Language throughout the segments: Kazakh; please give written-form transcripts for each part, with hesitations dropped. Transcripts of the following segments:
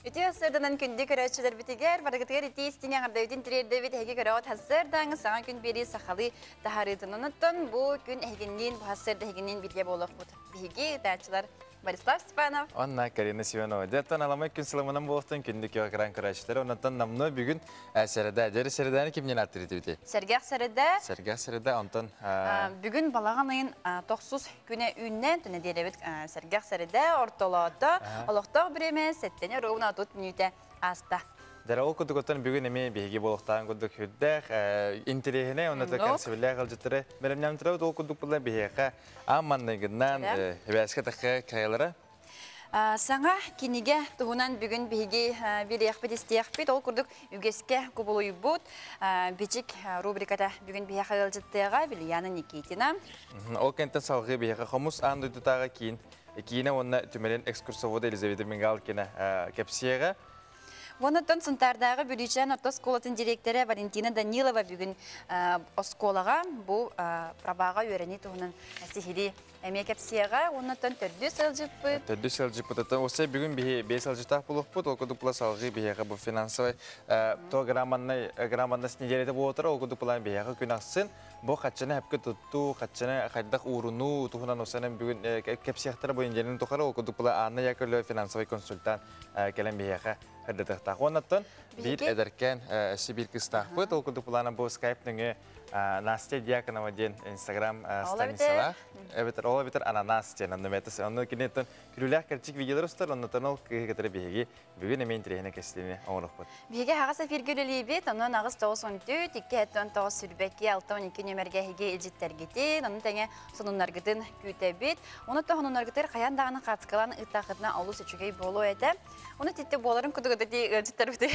Үтü асырданан күнді көрәтшілер бітігер, барығытығар еті істеген ардайдың тірерді бет әге көрәуат асырдаңыз саған күн бері сақалы тахарытын ұныттын. Бұл күн әгеннен, бұл асырды әгеннен бірге болық бұд. Бігі ұтачылар Борислав Степанов. Онна Карина Сиванова. Дәттен аламай күн сылымынан болықтың күнді кеуі қыран көрәтшілер. Оннаттан намны бүгін сәрді. Дәрі сәрдәні кемнен аттырды біте? Сәргәқ сәрді. Сәргәқ сәрді, онтан... Бүгін балаған айын тоқсыз күні үйінен түні дейлебет сәргәқ сәрді орталады. Олықтақ біреме сәттені руына тұт нүйті аста. Дәрі ол күдігіттен бүгін еме бейге болықтаған күдік хүддәқ, интерегіне, оннаты кәрсібілі ғалжыттыры. Бәрімнен тұрауд ол күдік бұлдан бейге амманнығынан өбәске таққа кайылары? Саңа кенеге тұғынан бүгін бейге бір яқпет істияқпет, ол күрдік үгеске көбілуй бұд. Бечік рубрикада бүгін бейге ғалжыттыға Вильяна Никитина. Ол кенттен салғы бейге қомыс андыдытаға кейін онына түмелен экскурсовода Елизавета Мингал кені кәпсияға. Онытын сынтардағы бүлічен ортосколатын директоры Валентина Данилова бүгін осколаға бұл прабаға өрені тұғынан әсихили әмек әпсияға. Онытын түрді сәлжіппіт. Түрді сәлжіппіт. Осы бүгін бей сәлжітақ бұлық бұд, ол күдік бұла салғы бейеға бұл финансовай грамманнас неделеті бұл отыр, ол күдік бұлан бейеға күн ақсын. Бұл қатшаны әпкі тұтту, қатшаны қайдақ ұрыну тұғынан осының бүгін кәпсияқтары бойын женің тұқары, ол күдік бұла аны якылы финансовай консультан кәлін бейеға қырдытықтақ. Онаттан бір әдіркен Сибир кыстақ бұд, ол күдік бұланы бұл скайптыңы Настя Дьяконова ден Инстаграм станицалақ. Ола бітір ананас ден анныметесі. Оны кенеттен күріләқ кәрчік видеолар ұстар, оннаттан ол күйгетірі бейге бүгін әмен тірейіне кәсіліне оңырық бұд. Бейге хағаса фергілі бет, оның ағыз 9-14, 2-10 сүрбәкке 6-12 нөмерге хеге елжеттергетін, оның тәңе сонынларғытын күйті бет. Оны тоғынынларғытыр қаяндағының қатысқалан ұттақытына аулу сөчігей болу әді. Оны тетті боларын күдігіді елжеттер бұды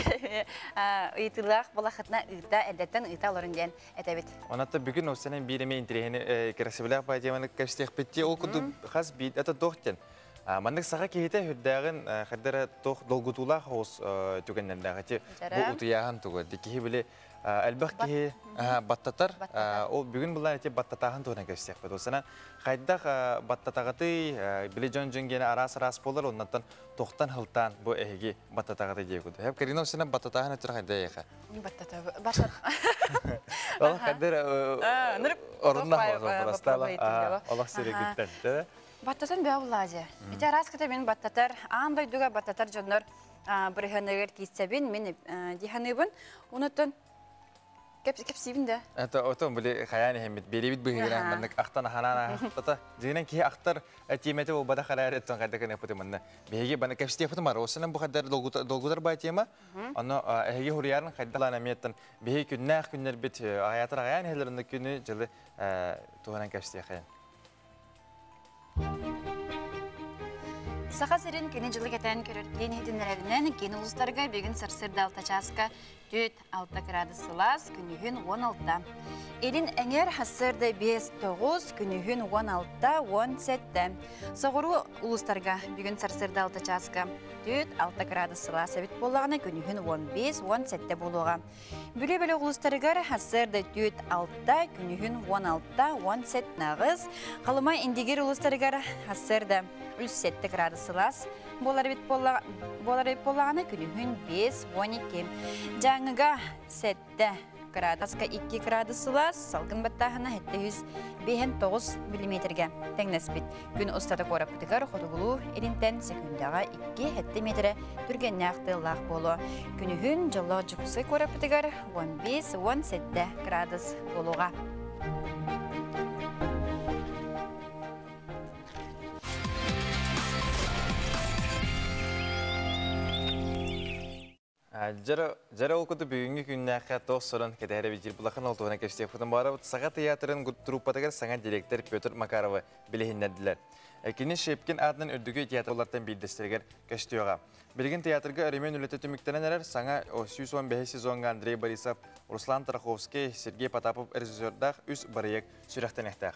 ұйтылақ болақытына ұйта әлдеттен ұйта оларын ден әтәбет. Онатта бүгін осының біріме интерегені кересібіләқ байдеманы кәпістеқ бетте, ол күді қаз бейт әті тоқтен. Мандық саға кейті хүрдәғін қаддары тоқ долгутулақ оғыз түгеннерді бұл ұтыяған тұғы. Декеге біле әлбәқ кейі баттатар, ол бүгін бұлан әте баттатағын тұғынан кәпістеқ бет. Осынан қайдақ баттатағыты біле жон-жон гені арас-арас болар, оннаттан тоқтан хылтан бұл әйге баттатағыты дей күді. Әп Карина осынан баттатағын әтір қайда еқа? Не баттатағын? Ол қаддыр орыннақ бұрасталы олақ сөрегіттен. Баттатан бәу лазе. Ите арас кіті мен баттатар, андай дуға баттатар жонлар бірғанығыр кейтсәбен, мен дейханыбын, онытын кәпсейбін де. Отын біле қаяны хемет, беребет бұғыран, мәнік ақтан аханана ақтата. Дегенен кей ақтар теметі ол бада қарайыр еттен қайдақын епіті мұнда. Беге бәні кәпсей епіті бар, осының бұл қайдар долгудар бай тема, оны әйге хұриярын қайдалан әметтен беге күннәқ күннер бет ағаятыр ағаян әлерінде күні жылы туғанан кәпсей қайын. Сақа сірін кені жылы кәтән көрірткен едінлерінен кені ұлыстарға бегін сырсырды алта часқа 4-6 градусылас күнігін 16. Елін әңер хасырды 5-9 күнігін 16-17. Соғыру ұлыстарға бегін сырсырды алта часқа 4-6 градусылас әбіт болағына күнігін 15-17 болуға. Бүлі-бүлі ұлыстарығар хасырды 4-6 күнігін 16-17 нағыз. Қалыма индегер ұлыстарығар хасырды 3-7 градусылас болар бит болағына күнігін 5-12. Жаңыға 7 градуска 2 градусылас салғын баттағына 709 миллиметрге тәңнәс бит. Күн ұстады қорап бұтығар қодығылу ерінтен секундаға 2 метрі түрген нәқті лақ болу. Күнігін жылы жүкісі қорап бұтығар 15-17 градус болуға. Жара оқыды бүгінгі күннәққа тоқ сұрын кәдәрі бейдер бұлақын олтуғына кәштек бұтын бары Саға театрын труппатығыр саңа директор Петр Макарова білігіндәділер. Әкені шепкен адының үрдігі театрлардан бейдестергер кәштеуға. Білген театрға әремен үлеті түміктенен әрір саңа 115 сезонға Андрей Борисов, Руслан Тараховский, Сергей Потапов режиссердақ үз барыек сүрәқтен әқтәқ.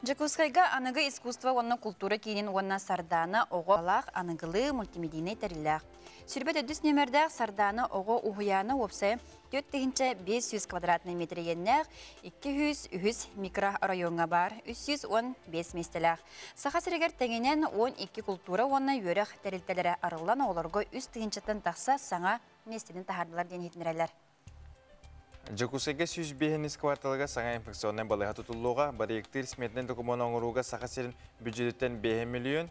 Жакускайга анығы искусство онна культура кейінен онна сардана оғы алақ анығылы мультимедийный тәріләқ. Сүрбет өдіс немердәқ сардана оғы ұғыяны опсы 4-500 квадратный метр еннәқ 200 микрорайонға бар 315 местеләқ. Сақа сірегер тәңенен 12 культура онна өріқ тәрілтелері арылан оларға үст тігіншеттен тақса саңа местеден тахардылар ден етінірәлер. Жакусайга 105 кварталга саңа инфекционный балыға тұтылуға, бариектір сметнен документ оңыруға сақа серін бюджеттен 5 миллион,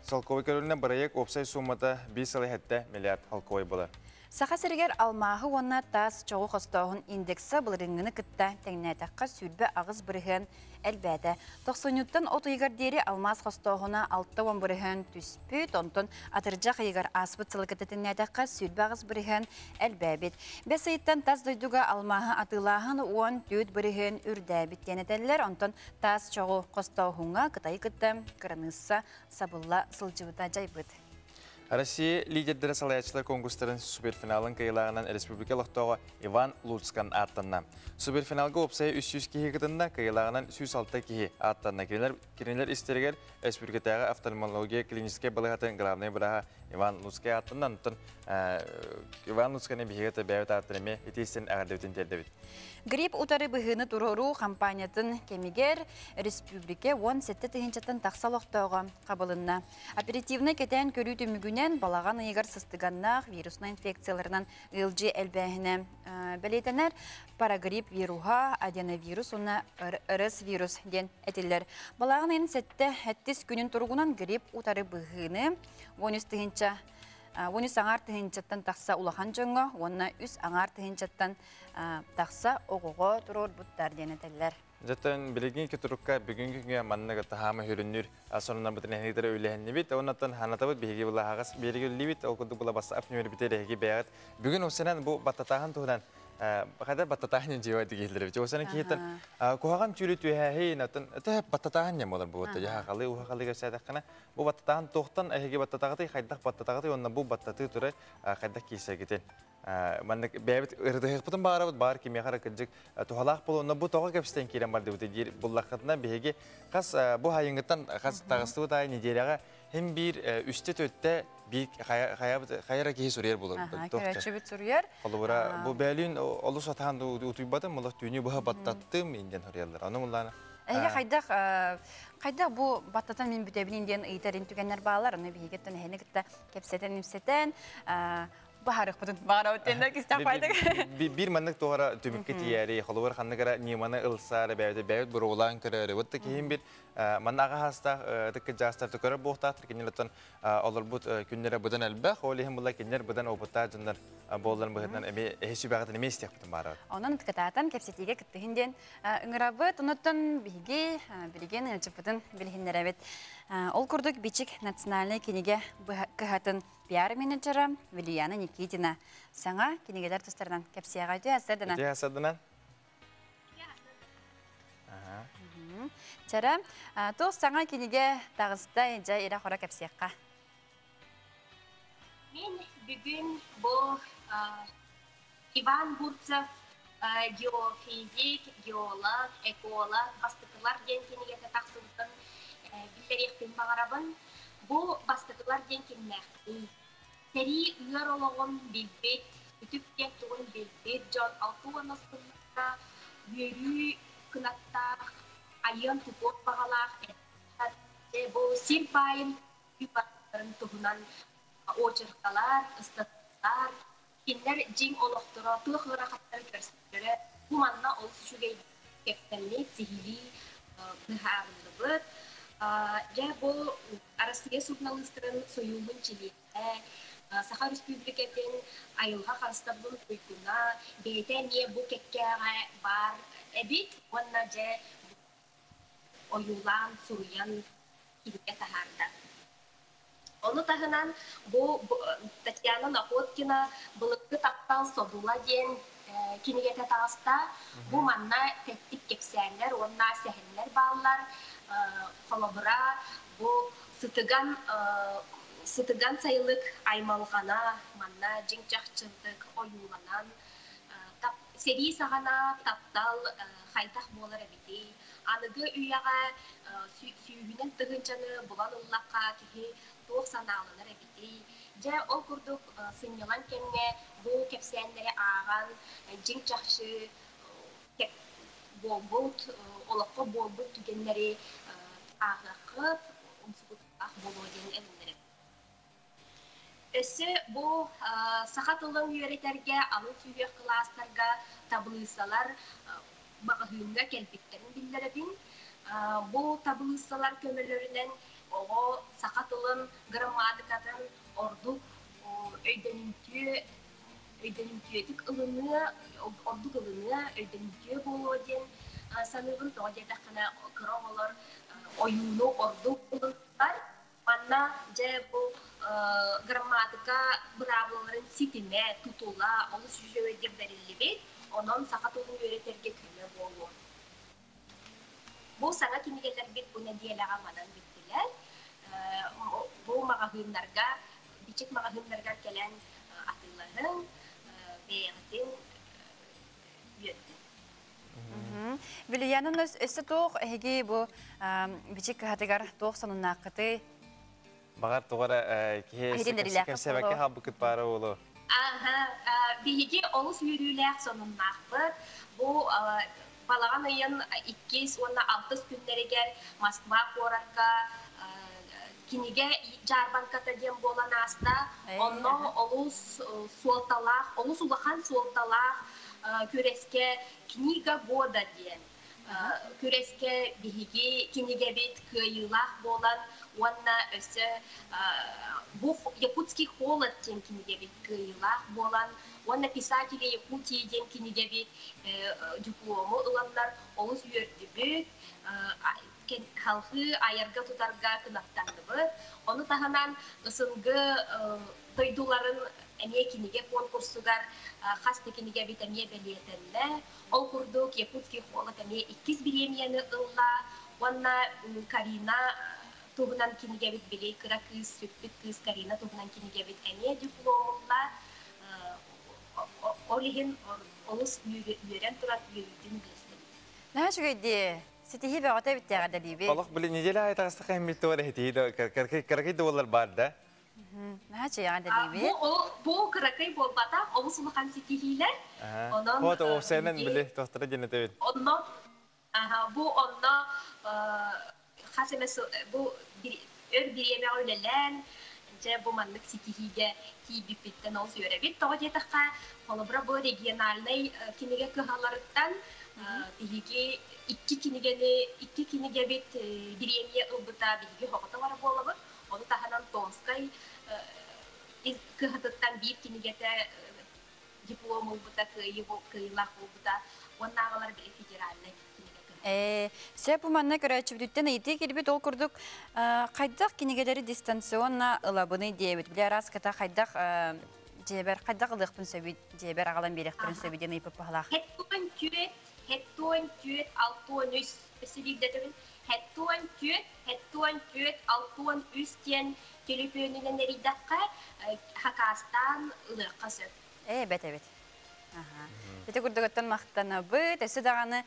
салковой көріліне барайек опсай суммата 5,7 миллиард халковой болар. Сақа сіргер алмағы онна тас çoğu қостауын индексы бұлырыңыны күтті тәңнәтаққа сүрбі ағыз бірігін әлбәді. 90-тан отыйгар дері алмаз қостауына 6-10 бірігін түспі, тонтын атыржақ егер аспыт сылықыты тәңнәтаққа сүрбі ағыз бірігін әлбәбет. Бәс айттан тас дойдуға алмағы атылағын 10-4 бірігін үрдәбет тәнетәлілер, онтын тас çoğu қостауына қытай күтті қырынысы сабылла сылжыбыта жайбыт. Россия лидердері салаятчылар конкурстарын суперфиналын кайылағынан республикалықтауға Иван Луцкан аттанна. Суперфиналға опсайы 300 кихи кытында кайылағынан 106 кихи аттанна. Керенелер істергер республикатағы офтальмология клиническая балығатын главный бұраға Иван Луцкан аттанна. Иван Луцканы бігеті бәует аттырыме етесін ағардеветін тердебет. Грипп утары бұғыны тұрору компаниятын кемигер республике 17 тыгынчаттан тақсалықтауға қабылынна. Оперативны кетен көрі түмігінен балаған егер сыстыганнақ вирусна инфекцияларынан ылжы әлбәхіне бәлейтенер парагрипп вируға, аденовирус, оны ырыс вирус ден әтелер. Балаған ең сәтті әттіс күнін тұрғынан грипп утары бұғыны 13 аңар тыгынчаттан тақса улахан жоңға, онна үс аңар тыгынчаттан тақса оғуға тұрор бұттар денетелер. Жаттан білеген кетұрыққа бүгінгі күнге манныға тахамы хүріннір асонынан бұтын әнегдері өйләхінне бет, оннаттан ханатабыт бейге бұла ағас берегі өлі бет, олқыды бұла басы апнемері бітер әге бәғат. Бүгін осынан бұл баттатағын тұғынан қадар баттатағын жевайды кейлдері бет. Осынан кейттен қоғаған түйрі түйәхей, әті баттатағын ем олар бұғытты. Яқалы, ұқақалы көсәдіққана. Бұл баттатағын тоқтан әйге баттатағыды, қайдақ баттатағыды, онна бұл баттаты тұры қайдақ кейсә кетен. Маннык бәбит ырдыгык бутын бар кеме қара кілжік тухалақ болу, онна бұл тоға көпістен керен бар деп бұллақытына беге қас бұл хайыңғыттан қас тағысты бұтай неделяға hem bir üstte tötte bir hayra kehi soruyor bulur. Körәче бит soruyor. Kalbura bu belin olus atan utuybadım, mulla tüyünü bu battattım inden soruyorlar. Onu mullana. Kayda bu battatan min bütebin inden iterin tükenler bağlar. Onu bir hikmetten hene gitti kepseten imseten. Baharık budun bağıra öttenler ki istafaydık. Bir manlık doğara tümükke tiyari, kalbura kanlıkara nimana ılsar, beyvet bir oğlan kırarı. Vıttı ki hem bir mannağa hasta tıkkı jastar tükörü boğtahtır. Kendilerden olur bu günlere budan elbək. Oğlu hem bunlar kendiler budan oğbutta cınlar boğuların bıhıtından hesü bağıtın eme istiyaq budun bağıra. Ondan tıkıtatan kepsetiğe kıttı hinden ıngırabıt, onutun bilgi, bilgen ılçıpıdın bilhinler evet. Ol kurduk biçik naциональный kenige kıhatın PR menedjeri Viliyana Nikitina. Sana kenigeler tüslerden kepsiye gaydı asırdınan. Öte asırdınan? Çara, toğuz sana kenige dağızda ence ira xora kepsiyekka. Men bugün bu Ivan Burtsov geofizik, geolog, ekolog, bastıkılar gen kenige taqsıbıtın billeriyekten bağırabın. Bu bastıkılar gen kenilekti. Seri üyer olağın bilbet, ütüp tektuğun bilbet, John Altuğun asıllıkta, yürü, kınatta, ayın tupot bağalaq, bu sirpayın yüparların tuğunan oçırkalar, ıslatılar, kinler cin oluqtura, tuğ rahatları görsünlere, bu manna olsu şu geydi keftenli, sihili, bıhağınlıbıt. Bu Arasıya jurnalistlerin soyumun çiliğine, Saha Respublikaten ayılğa karıstabın uykuna, beyte niye bu kekkere var edit, onlarca oyulan, soruyan kilike taharda. Onu tahınan bu Tatyana Nakotkina bılıklı taptal sobula gen kinigete tağısta bu manna tettik kepsenler, onlar sehenler bağlar, kolabora bu sıtıgan sayılık aymalgana, manna cinkçakçılık oyulanan, seri sağana taptal haydak bolar ebiti, Anıgı üyağa süyüğünün tığıncanı bulan ıllaqqa kihi tuğ sanağlanır ebiti. Ja ol kurduk sınyalan kenne bu kepsenlere ağan jing çakşı bolbut olaqqa bolbut tügenleri ağaqıp umsukutaq bolodin elinleri. Ösü bu sakat olan yöreterge alın süyüğü klaslarga tabılıysalar bağıyınga kelpiklerin bildirebin. Bu tabılıysalar kömürlerinden o sakat olan gramadikadan orduk öydeninkiyödük ılını, orduk ılını öydeninkiyö bolodin sanırım doğacak kana kıram olur oyunu orduk ılınlar. Manna je bu gramatika bravoların sitine tutula onu süjöde verildi bir. Onun sakat olun yöreterge kömür bolu. Bu sana kimigeler bir bu ne diye lağamadan bittiler. Bu mağahınlarga, biçik mağahınlarga gelen atıların beğendin yönetim. Bilyanın ösü toğ hegi bu biçik hatigar toğ sonuna kıtı. Bağır tuğara kepsebeke habıkıt para oğlu. Bihici olus yürüyler sonunnaktır. Bu balağan ayın 2-6 günleri gel Moskva korakka kinige jarban katadien bolan asta onno olus sualtalak, olus ulahan sualtalak küreske kiniga goda diyen. Küreske bihigi kinige bit kıyılak bolan Wanna öse bu Yakutski холод тем кинегебит кыйлах болан wanna писатели Якутии тем кинегебит диплому ыланлар олус үйөрдүбүт халкы аярга тутарга кынаптандыбыт оны таханан ысынгы тойдуларын эмие кинеге конкурсугар хасты кинегебит эмие белиетенне ол курдук Якутский холод эмие 2 биремияны ылла wanna Карина Tuhundan kinigevit bile kıra kız, sütbüt kız Karina tuhundan kinigevit emiye diplomla olihin olus yören turat yürüdüğünü bilsin. Ne şu gidi? Sitihi ve ata bitti kadar gibi. Allah bile nicele ayet arasında kıymetli var hediye karakay duvarlar barda. Ne şu kadar gibi? Bu karakay bolbata olus ulukan sitihiler. O da o senin bile dostlara cennet evet. Onunla bu onunla bu bir yemeğe öyleler, bu manlık sitihiye ki bir bitten olsun yörebit. Doğru takka kolabra bu regionalnay kinige kıhalarından bihigi iki kinige bit bir yemeğe ılbıta bihigi hokata var bu olabı. Onu tahanan Tomskay kıhatıttan bir kinigete diplom ılbıta kıyılak ılbıta. Onlarlar bir federalnay. Sen bu manna göre çübdütten iyiydi ki bir dol kurduk. Kaydak kinigeleri distansiyonla ılabını diyebilir. Bile aras kata kaydak ceber kaydak ılıqpın söbü ceber ağalan biriktirin söbüden ipip pahalaq. Hettuan tüet altuan üst. Spesifik dedemin. Hettuan tüet altuan üst diyen telefonunun neridakka hakastan ılıqqa söb. Evet. Bete kurdukattan maqtanabıt, ösü dağını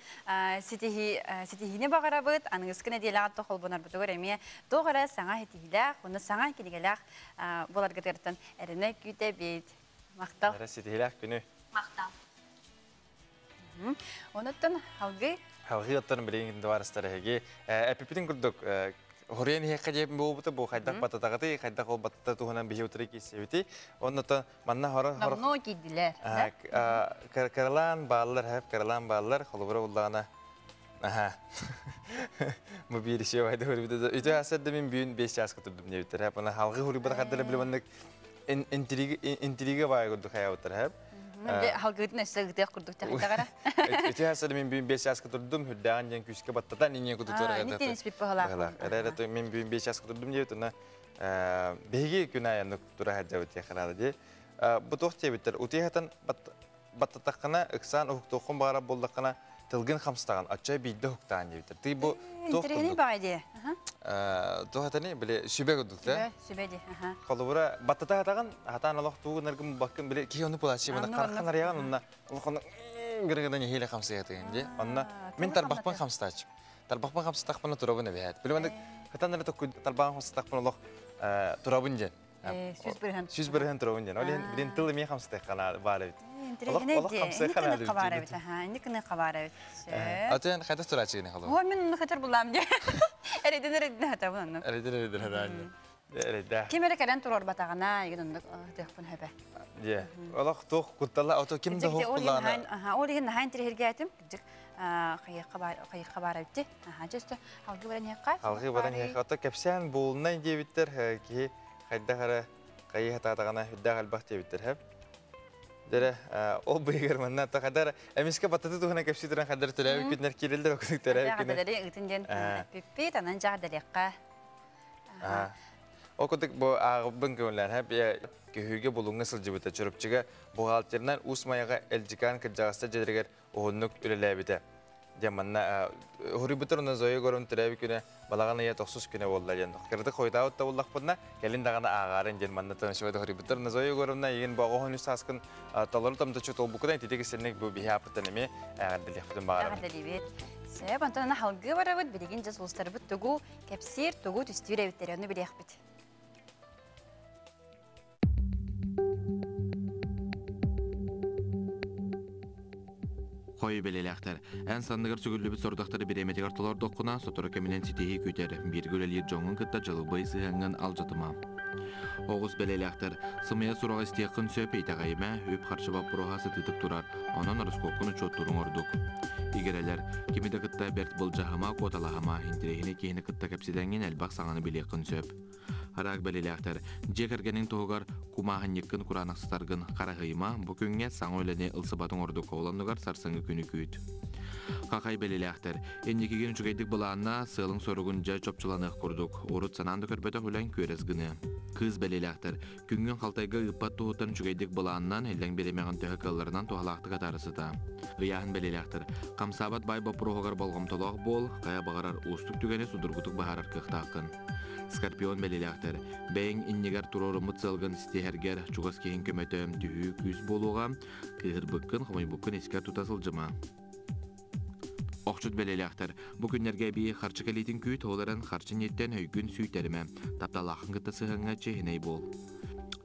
sitihini bağırabıt, anıgıskına diyelat toxol bonar butugur emiye doğara sana hitihilaq, onu sana kinigelaq bolar gıtırtan erine güte bit. Maqtal. Ara sitihilaq günü. Maqtal. Onuttan halgı? Halgı atların bileğin duvarısları hegi. Epipitin kurduk. Horiyen hekka jebin bu butu bu kaydak batatagati kaydak ol batata tuhanan bihi utri ki seviti onnata manna hora Namno gidiler. karalan ballar hep karalan ballar holubra ullana aha bu bir şey vardı hori bir de ütü hased min büyün 5 yaş katırdım ne bitir hep ona halgı hori bana kadar bilemendik intriga var gördü hayatlar hep halgıdın ösü gıdıya kurduk takara. Ütü hased min büyün 5 yaş katırdım hüddan jen küske batatan inye kudu tora Nitin ispip pahalaq. Era min büyün 5 yaş katırdım ne bitna begi günayanlık tura hacavit yakaladı diye bu tohtiye bitir utihatan battatakana iksan hukukun bağırab bollakana tılgın hamstağın açay bidde hukuktan diye bitir. Ti bu Intergeni bağıydı. tohatani bile sübe gördük da. Sübedi. Kolubura battata hatagan hatan Allah tuğu nargım bakın bile ki onu bulaşı bana karkan arayan onunla onu gırgıdan hile hamsa yatın diye. Onna min tarbakpan hamsta açım. Талбахпан хамсатахпан турабын бәһәт. Билмәндек хатаннары ток талбахпан хамсатахпан олох турабын же. Сүз берһен турабын же. Олен билен тылы мен хамсатахана бар бит. Олох хамсатахана бит. Инде кene кабара бит. Атен хата турачыгыны халу. О мен хатар булам же. Эреден хата булам. Эреден хадан. Эреда. Кимере каден турор батагана егенде төхпүн хәбә. Же. Олох тох куттала ото кимде хокулана. Олеген хайн тиргәтим. Кайыкка бара битти. Just халгы белән якка. Халгы белән якка кепсән булнай дебиттер ки хайда хара кайы хатагана хүддә галбах дебиттер һәп. Дере о бегер менә та кадар эмискә батты тугына кепситрен кадар төләп китнер килелдер окудык төләп китнер. Кадар итендән пиппит анан жагдалыкка. Окудык бу агыбын көңләр һәп көһүгә булуңны сылҗыбыта чөрөпчегә бухгалтернан усмаяга элҗикан кыҗагаста җедергер оһуннук үлеләбите. Деманна хурибытрны зөй горын төләп күне балаганы я тохсус күне булды янда. Кырды койда утта буллак бунна келин даганы агарын деманна танышып хурибытрны зөй горынна еген багоһын саскын талыр тамда чөтөл букудан тидеге сенек бу бихапты неме агадылык бүтән багара. Агадылык. Себеп антана халгы барабыт билеген жас улстарбыт тугу кепсир тугу түстүрә битерәне билек бит. Хой белеләхтәр. Ән сандыгыр сүгүллүбү сордактары биреметик артылар докуна соторо кеминен ситеги күтер. Биргөлелер жоңун кытта жылы байсы ханган алжатыма. Огус белеләхтер. Сымыя сурага истекын сөп итагайма үп харчыба прохасы тытып турар. Анан раскокуну чоттурун ордук. Игерелер кимиде кытта берт болжахама коталахама интерегине кийини кытта кепсиденген элбак саңаны билекын сөп. Харак белеләхтер. Жекергенин тогар кумаһын якын куранакстаргын карагыйма бу күнгә саң өлене ылсыбатын ордук оланныгар сарсыңы күнү күт. Какай белеләхтер. Эндикеген чугайдык буланна сылың соругун жай чопчуланык курдук. Урут сананды көрбөтө хүлән көрәсгыны. Кыз белеләхтер. Күнгөн калтайга ыппат туһутан чугайдык буланнан элләң беремегән тәһәккәлләрнән туһалакты катарысыта. Ыяһын белеләхтер. Камсабат бай бопрогар болгомтолог бол, кая багарар устук түгәне судургутук баһарар кыхтакын. Скорпион белеләхтер. Бәйң иннегәр турорымы цылгын стехергер чугас кеһин көмөтөм түһү күз болуга, кыһырбыккын хымайбыккын искә тутасылжыма. Окчут белеләхтер. Бу көннәргә бии харчы калитин күт оларын харчы неттен өйгүн сүйтерме. Тапталахын гытта сыһыңга чехиней бол.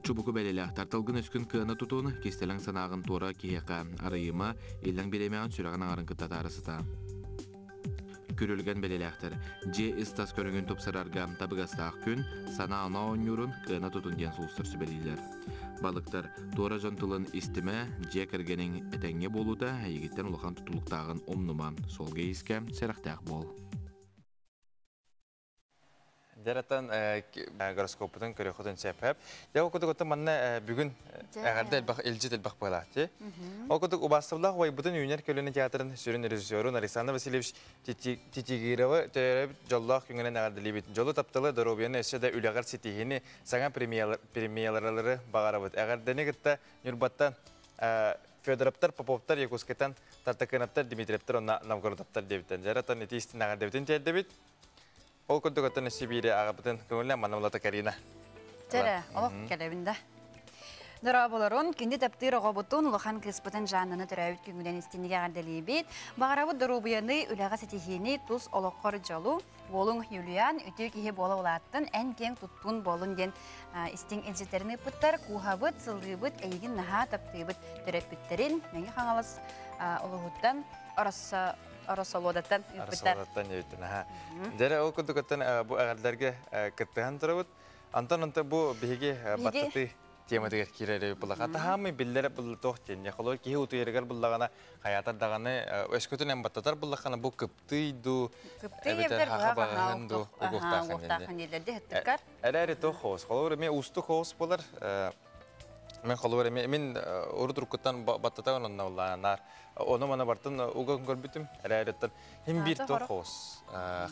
Чубуку белеләхтер тылгын өскүн кыны тутуны кестелең санагын тура киһәкә арыйма илдән беремәгән сүрәгән арын кытта тарысыта. Көрülgen belelәхтер. Же истас көрүнгөн топсарарга табыгастак күн сана ана онюрун кына тутун ден сулстырсы белилер. Балыктар тора жонтулын истиме же кергенин этеңге болута егиттен улахан тутулуктагын омнума солга иске серахтак бол. Жаратан гороскопутун көрөкөтөн сепеп. Я окудук манна бүгүн агарды элжит элбак болат. Окудук убастылак way бутун юнер көлөнү театрын сүрүн режиссеру Александр Васильевич Титигирова төрөп жоллак күнгөнөн агарды либит. Жолу таптылы Доробияны эседе үлөгөр ситихини саңа премьералары багарабыт. Агардыны гытта Нурбаттан Федоровтар, Поповтар, Якускетан, Тартакыновтар, Дмитриевтар, Новгородовтар дебиттен. Жаратан этистин агардыбытын дебит. Ол көндөгөтөн Сибири агабытын көңүлүн манамлата Карина. Тәре, олық кәлебінде. Дыра боларын, кенде тәптір оғабытын ұлыған кіспітін жаныны түрәуіт күнгіден істенеге ғардалей бет. Бағарабы дұрубияны үліға сәтехені тұз олыққыр жалу, болың Юлиан үті кейі болы олаттын ән кен тұттun болын ден істен әлжеттеріні пұттар, куғабыт, сылғыбыт, әйгін наға таптыбыт түрәп бүттерін. Мәңгі қаңалыс олығыттан Арасолодаттан үппіттар. Арасолодаттан үппіттар, аха. Дәрі ол күндігіттен бұл әғардарға күттіған тұрабыд. Антон бұл бігі баттыты темадығыр керері бұлаға. Тағамы білдері бұл тоқ тенне. Қолы кейі ұты ергер бұлағана қаятар дағаны өскөтін әм баттатар бұлақаны бұл күптійду. Күптій евдер бұлаға ұқтақын елдерді хеттіккар. Әрі тоқ хоғыз. Қолы мен ұсты хоғыз болар. Мен қолы мен ұры тұрқыттан баттатаған онна ұлағанар. Onu bana bartın uğun görmüştüm. Erayretten hem bir tohos.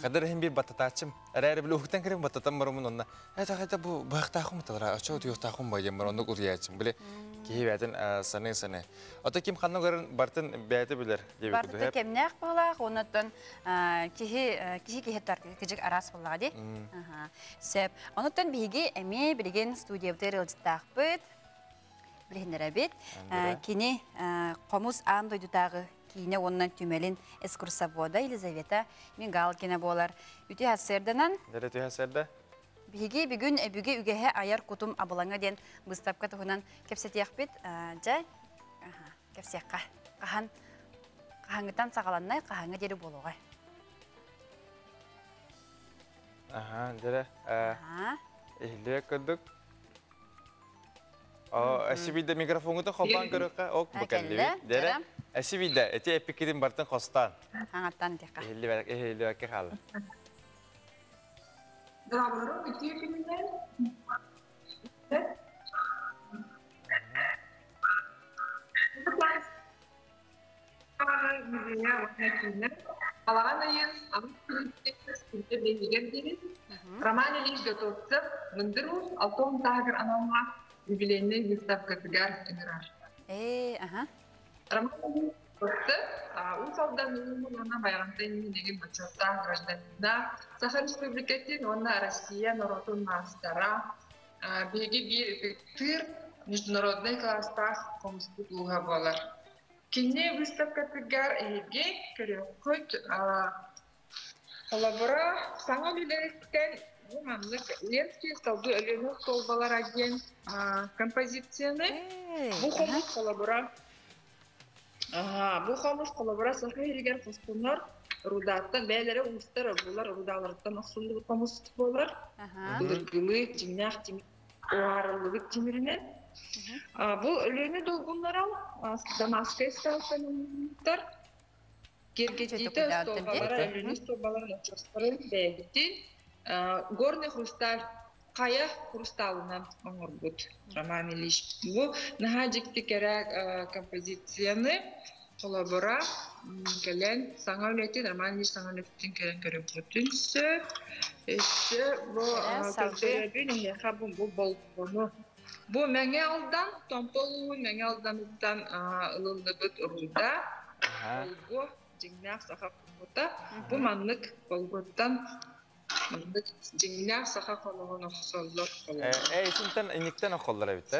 Kadar hem bir batatacım. Erayre bile uğuktan kerem batatam var onun onunla. Hatta bu bağıtağım talara. Açığı diyor tağım bayım var onu kuruyacağım. Bile ki zaten sene. Ata kim kanlı görün bartın beyte bilir. Bartın kemnek bağlaq ondan kişi tartı küçük aras bağladı. Sep ondan bilgi emi bilgin stüdyoda rılcıtaq bit. Bilhinler abit. Kini komuz an doydudağı кийне оннан түмелин экскурсовода Елизавета Мигалкина болар. Үтү хассерданан Дәрі түйәсерді? биги бүгүн бүге үгеһе аяр кутум абылаңа ден выставка туһунан кепсетиях бит. Жа кепсекка. Кахаңытан сагаланнай кахаңы дери болуга. Дәрі. Эхле көдік. Әсібейді микрофонғыты қолбан көріққа оқ бұкәлі. Дәрі. Әсібейді, әте әпікетін бартын қостан. Аңаттан текка. Эхле бәкі қалы. Добро, где криминал? Роман Ильич Готовцев, Мандыров, Алтон Тагер, Анама, юбилейный выставка «Тагар Энераж». Роман Ильич Готовцев, у солдатов она байрамтайны деген бачота гражданина Саха Республикатын, она Россия, народу Мастара, беги бир тыр международный класстар комституга болар. Кине выставка «Тагар Эге» көрөкөт коллабора саңа билеректен Ленский столбы Элену столбалар аген композицияны бу хомус коллабора Саха Ерегер Хостунар рудатта бәлері ұстар бұлар рудалардан ақсулы хомус болар бұлыргылы тимнях оғарылығы тимірінен бұл Элену долгунлар ал Дамаскай сталтанымдар Кергетиті столбалар Элену столбалар начастырын бәйгіті горный хрусталь Кая хрусталынан оңырбыт Роман Ильич. Бұл нахаджикті керек композицияны коллабора келен саңа өлетін Роман Ильич саңа өлетін келен көріп өтінсі. Әші бұл көздеребін еңеға бұл болғыны. Бұл мәңе алдан, томполуын мәңе алданыздан ылылы бұт ұруда. Бұл жеңнәқ сақа құмыта. Бұл маңлық болғыттан Динля саха колоно соллор колоно. Синтен иниктен околлар бит,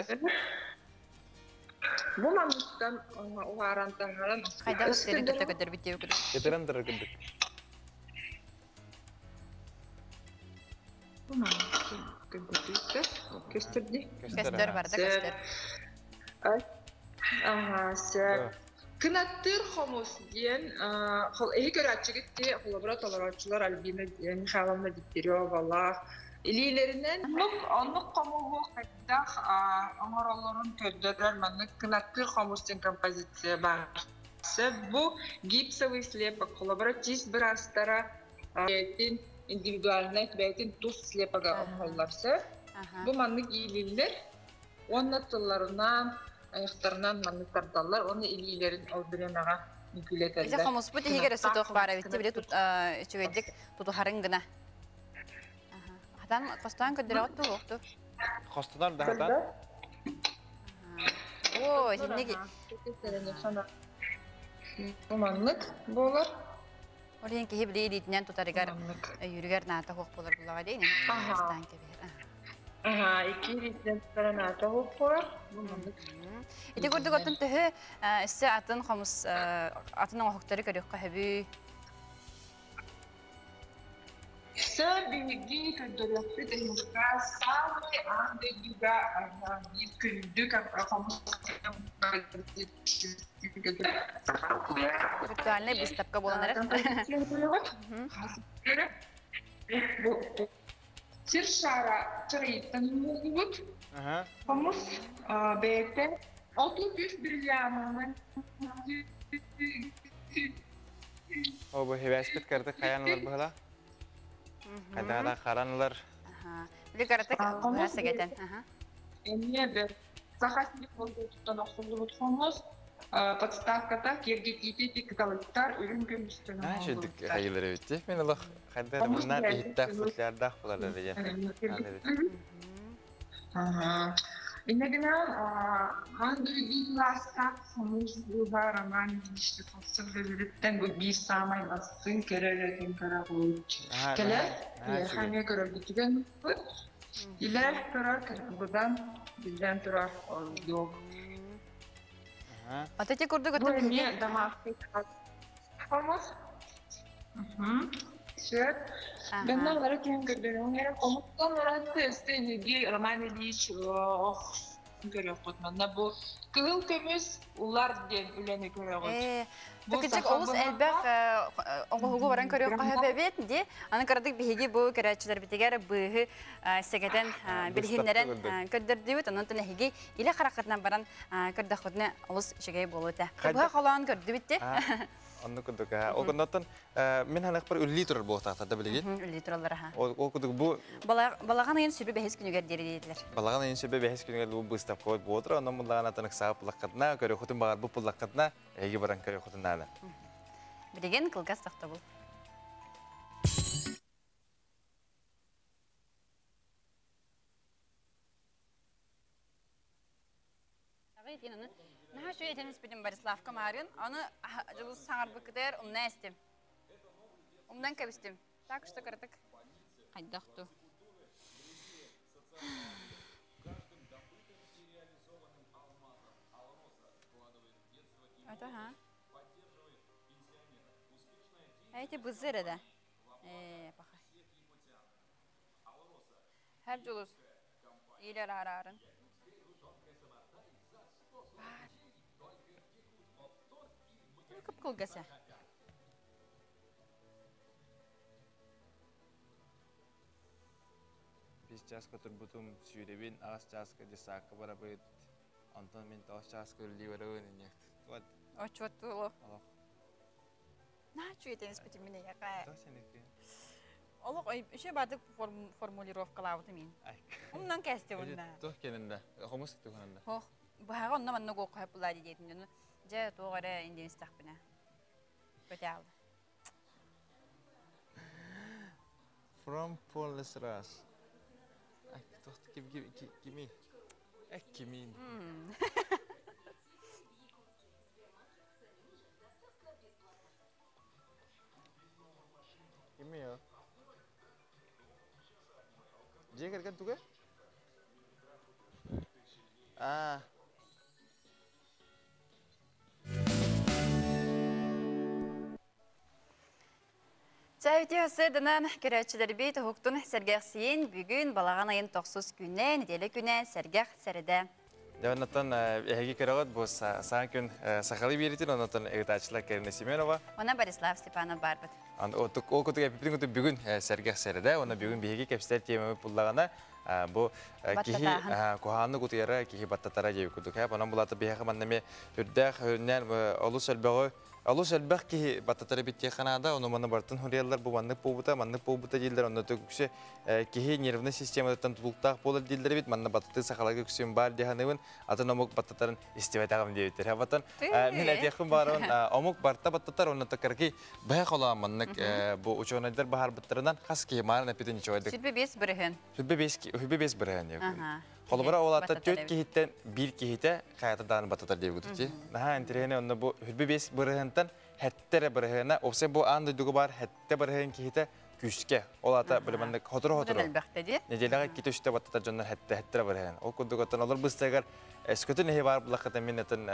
Бу мамыктан уарантангаран. Кайда өстөрүн көтөгөдөр битеу күрү. Кетерендер күндүк. Бу мамыктан көтөгөдөр. Көстөрдү. Көстөр барда көстөр. Сэ. Кынаттыр хомус диен, эйгер ачыгытты холобра толорочулар Альбина Михайловна Дегтярёва илилеринен онлук комулу кайдах амараларын көддөдөр маны кынаттыр хомус деген композиция бар. Бу гипсовый слепок холобра тиз бир астара индивидуальный бәйтин тус слепога омолларсы. Бу маны гилиллер оннатыларынан аяқтарынан манытардалар, оны илилерин алдырынаға мүмкілетелдер. Изе қомыс бұд егер өсі тоқ бары бітті біле үчігедік тұтухарын гына. Қадан қостан көддері оқты оқты? Қостанар да қадан? О, сенеге? Бұманлық болар. Олен кейі біле елейтінен тұтарығар үйірігер нағыта қоқ болар бұлаға дейін. Қостан кебер. Iki ritmen taranata hopar. Ити көрдік оттын түхі үсі атын қомыс атының оқтары көрек қағыбі? Үсі білгі көддіректі дәймұшқа самый аңды юга бір күндік қомыс Виртуальный выставка боланар. Сиршара чарыйттан мұғыт, қомыс бәйті, отубüs бриллианымен. О, бұл хевәспет кәрді қаянылар бұғыла? Қайдағада қаранылар? Білі қаратық бұғасы кәтен. Әне бір сақасында қолды тұттан ақсылды бұт қомыс, подставката кергетейті каталықтар үлін көмістен Ha, şöyle hayırları bitti. Ben Allah kadar bunlar ihtiyaç fıtlardak bularlar ya. İnegine hangi bir lastak sonucu var ama işte sosyal devletten bu bir samay basın kerelerin karakoç. Kele hani gördükten iler karar buradan bizden karar yok. Атати курдук Bu отын ne damaklık olmaz. Все. Ben onlara kim görüyorum? Her omuttan orası istediği roman ediş görüyor kutmanda bu kıl kömüz ular diye üleni görüyor. Токичек олус элбэх оғуғу баран көрек қахабабет, де, аны қырдық бейге бұл көрәтшілер бітігер бұғы сегеден білгенлерін көрдірдеуіт, оның түні хеге елі қарақытынан баран көрдіқ құдыны олус жегей болу өті. Бұға қолауын көрді бітті. Onu kuduk ha. O konudan min hanak par ülli turur bu tahta da bilgi. Ülli turallar ha. O kuduk bu Balağan ayın sürbe behes günü gerdiri dediler. balağın en şebe behes günü bu bıstap koy bu otur onun mulağına tanık sahip lakatna göre hutun bağır bu lakatna egi baran göre hutun nana. Bilegen kılgaz taxta bul. Naha şu yeteniz bilim Barislav Kamarın, onu cılız sağır bıkıdır, ne istim? Ondan kabistim. Tak işte kırdık. Haydi daxtu. Это ага. Эти бузыры да. Паха. Hep julus. İyiler ararın. Kıp kılgası. Biz çaska turbutum sürebin ağız çaska desaka barabit. Anton min taş çaska ülli varın inek. Tuat. O çotulu. Allah. Ne şu yeteniz bitimine ya kaya. Taş senek. Allah şey batık formulировкалауты мен. Ondan kesti bundan. Tuh keninde. Homus tuh keninde. Ho, bahaga ondan manna go koyup buladi dedim onu. Ja toğara indin istaqbına. Kötü aldı. From Polesras. Ay, tuh kimi. Kimin. Kimi ya? Dia kan tuh kan? Ah. Çayıtı hasırdınan görevçileri beyt hukuktun sergahsiyin bugün balağan ayın 9 güne, nedeli güne sergah seride. Devletten ehegi keragat bu sanki sakalı bir için ondan eğitimciler Karina Simenova. Ona Barislav Stepanov barbat. O kutu yapıpın kutu bugün sergah seride. Ona bugün bir kapsel tememi pullağına bu kihi kuhanı kutu yara kihi battatara gibi kutu kaya. Ona bulatı bir hemen neme hürdek hünnen olus elbağı Alus elbaq ki battatara bittiği kanada onu bana bartın huriyalar bu manlık pobuta dildir onda töküşe ki nervni sistemadan tutultaq polar dildir bit manna battatı sakalarga küsüm bar dihanıvın atan omuk battatarın istivetağım diyebilir. Havatan min etiyakın baron omuk barta battatar onu takar ki bayak ola manlık bu uçonadır bahar battarından kas ki marana pitin çoğadık. Sübbe bes bırıhın. Hübbe bes bırıhın yok. Kolubara olata töt kihitten bir kihite kayatadan battatar diye gutuci. Naha entirene onda bu hübbe bes bırıhıntan hettere bırıhına olsa bu anda dugu bar hette bırıhın kihite küske olata böyle manlık hoturu. Necelaga kito işte battatar jonlar hettere bırıhın. O kudugotan olur bu sefer eskutu nehi var bulakatan minnetin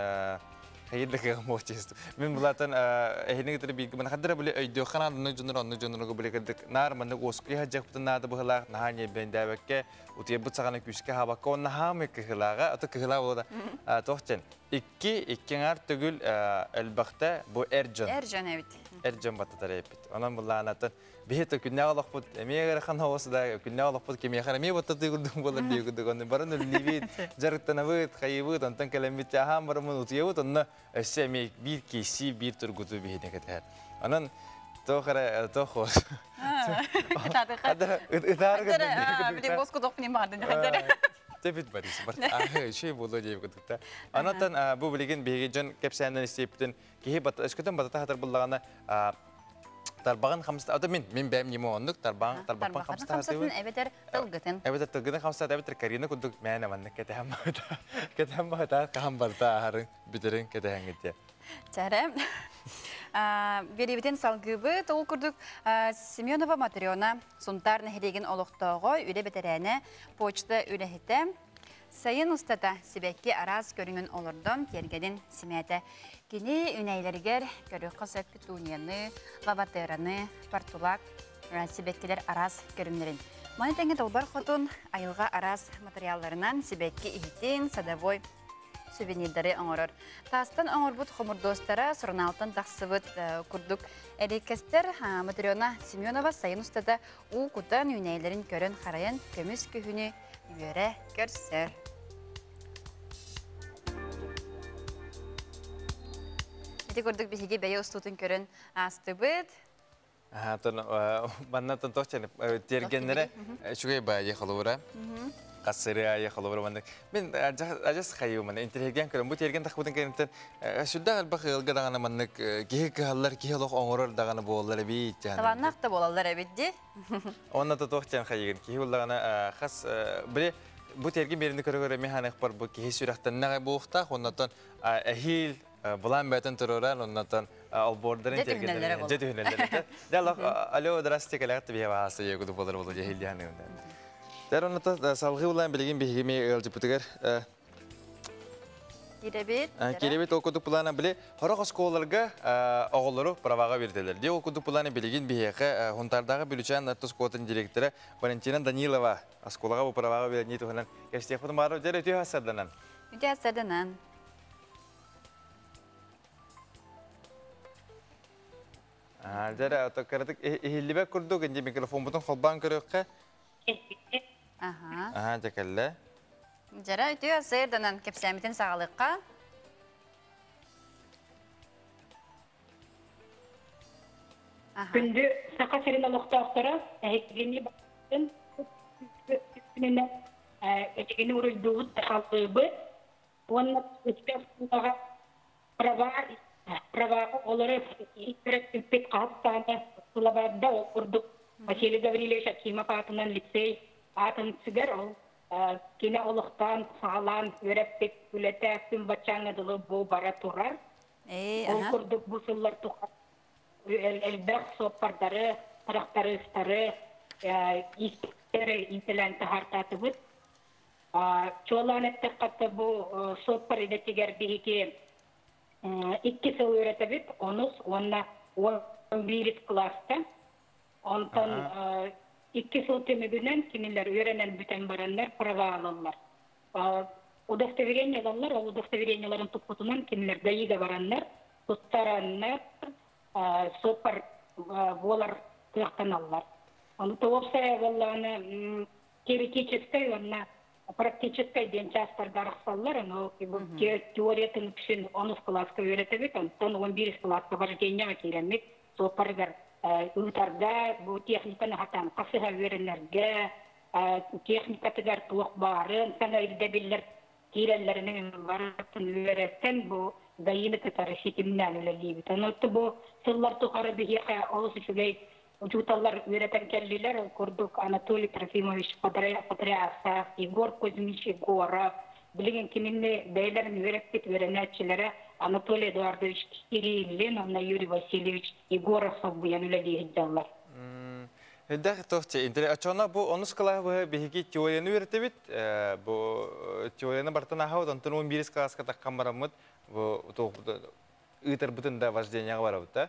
hayırlıkı moçistu. Min bulatan ehine getir bir mana kadar böyle öydü kanadını jonlar böyle kırdık. Nar manlık oskuya hacak putan nada bu halak nahanye bendabekke utiye bu sakana küske hava kon nahame kıhlaga atı kıhla o da tohçen. İki ngar tügül elbakta bu Ercan. Ercan evet. Ercan battatar yapıt. Onun bulanatan biheto günne alak put emiye garakan havası da günne alak put kemiye kana miye battatı gurdum bolar diye gurduk onu barın libit jarıktana vıt kayıvıt ondan kalamet aham barımın utiye vıt onunla semi bir kişi bir tur gudu bihine kadar. Onun tohara tohos. Ada idar kadar. Bir de bosko dokni vardı kadar. Tebit baris. Şey bolu diye gurduk da. Anatan bu bilgin bihecan kapsayından isteyiptin ki bat eskiden battata hatar bullağına Tarbağın hamsta adı min benim yemu onduk tarbağın hamsta Hamsatın eveter tılgıtın. Eveter tılgıtın hamsta eveter kariyana kuduk meyana manlık keteham bahata kaham barta harın bitirin ketehen gitti. Çare. Beribiten salgıbı tol kurduk Semyonova Matriona suntar nehregen oluqtoğu üle beterene poçta ülehite Sayın ustata sibekki araz görünün olurdum tergedin simete. Kini üneylerger görü qasap kütuniyanı, lavaterаны, partulak, sibekkiler araz görünlerin. Mani tenge dolbar xotun ayılga araz materiallarından sibekki ihitin, sadavoy, süvenirleri оңорор. Тастан оңорбут хомурдостара сорналтан тахсыбыт курдук эрикестер Матриона Семенова сайын устада у кутан юнейлерин көрөн харайын көмүс күхүнү үйөрө көрсөр. Эти курдук бихиги бейе устутун көрөн астыбыт. Баннатын тохчаны тергенлere шугай бая халура. Qasırı ayağı olur. Ben acas xayım ben interhegen körüm bu tergen taxbudun kentten şurada galiba xılga dağına manlık geyik hallar geyik oğurur dağına boğulları bir canım. Tavannak da boğullar ebedi. Onunla da toxcan xayın ki hullağına xas bile bu tergen birini körü mehane xbar bu ki sürekten ne boğta ondan ahil bulan beten terörer ondan alborların tergenleri cedühünelleri. Dağlar alo drastik alaktı bir hava asıya kudu bolar bolu cehil yani ondan. Der onunla salgı olan bilgin bir hikimi elciputiger. Kirebit okuduk plana bile horak oskolarga oğulları pravaga verdiler. Diye okuduk plana bilgin bir hikime huntardağı bülüçen Nartoskot'un direktörü Valentina Danilova oskolaga bu pravaga verdiğini tuhanan. Geçti yapıdım var. Der ötüyor hasarlanan. Ötüyor hasarlanan. Der otokaratık ihillibe kurduk. İnce mikrofon butun kolban kırıyor ki. Aha, tekelle. Jara ötüyor hasarlanan kepsemitin sağlıkka. Gündü saka serin aloqtaqtara hekini bakın gününe hekini urulduğu taxaltıbı onun ispesulaga prava olarak ilk pek qatana sulabada okurduk. Vasili Gavrilovich Akima patından lisey atın sigar ol. Kine oluqtan sağlan öğretpek ülete tüm baçanı dılı bu bara turar. Okurduk bu sıllar tuqar. Elbette soparları, taraftarı ıstarı, istekleri intelente hartatıbıt. Çoğulan ettik katı bu sopar iletiger bir iki sıl öğretebit, onunla 11 klasta. Ondan 2 sıl temibünden kimiler öğrenen bütün baranlar prava alırlar. Удостоверениялар, ол удостоверенияларын туппутунан кимилер гаига бараннар, туттараннар, сопар болар тыяктаналар. Аны тоопса болланы теоретической, онна практической ден частарда араксаллар, но теориятын күшүн 10 класска үйрөтөбүт, онтон 11 класска вожденияга киремек, сопаргар ытарда бу техниканы хатан касыга үйрөнөргө, техникатыгар туок барын, сана ирдебиллер Kirellerinin varatın öğreten bu gayını tutarı şekimden öyleydi. Tanıttı bu sıllar tukarı bir yaka olsun şöyle ucutallar öğreten kelliler kurduk Anatoly Trofimovic Patriasa, Igor Kuzmich Igora, bilgin kiminle beylerin öğrettik öğrenetçilere Anatoly Eduardovich Kirillin, ona Yuri Vasilyevich Igorov bu yan öyleydi hicallar. Hedef tohçe. Açana bu onu skala bu bir teoriyeni öğretebit. Bu teoriyeni bartana havat antın 11 klas kata kameramut bu tohda ıtır bütün da vazgeçenya var avta.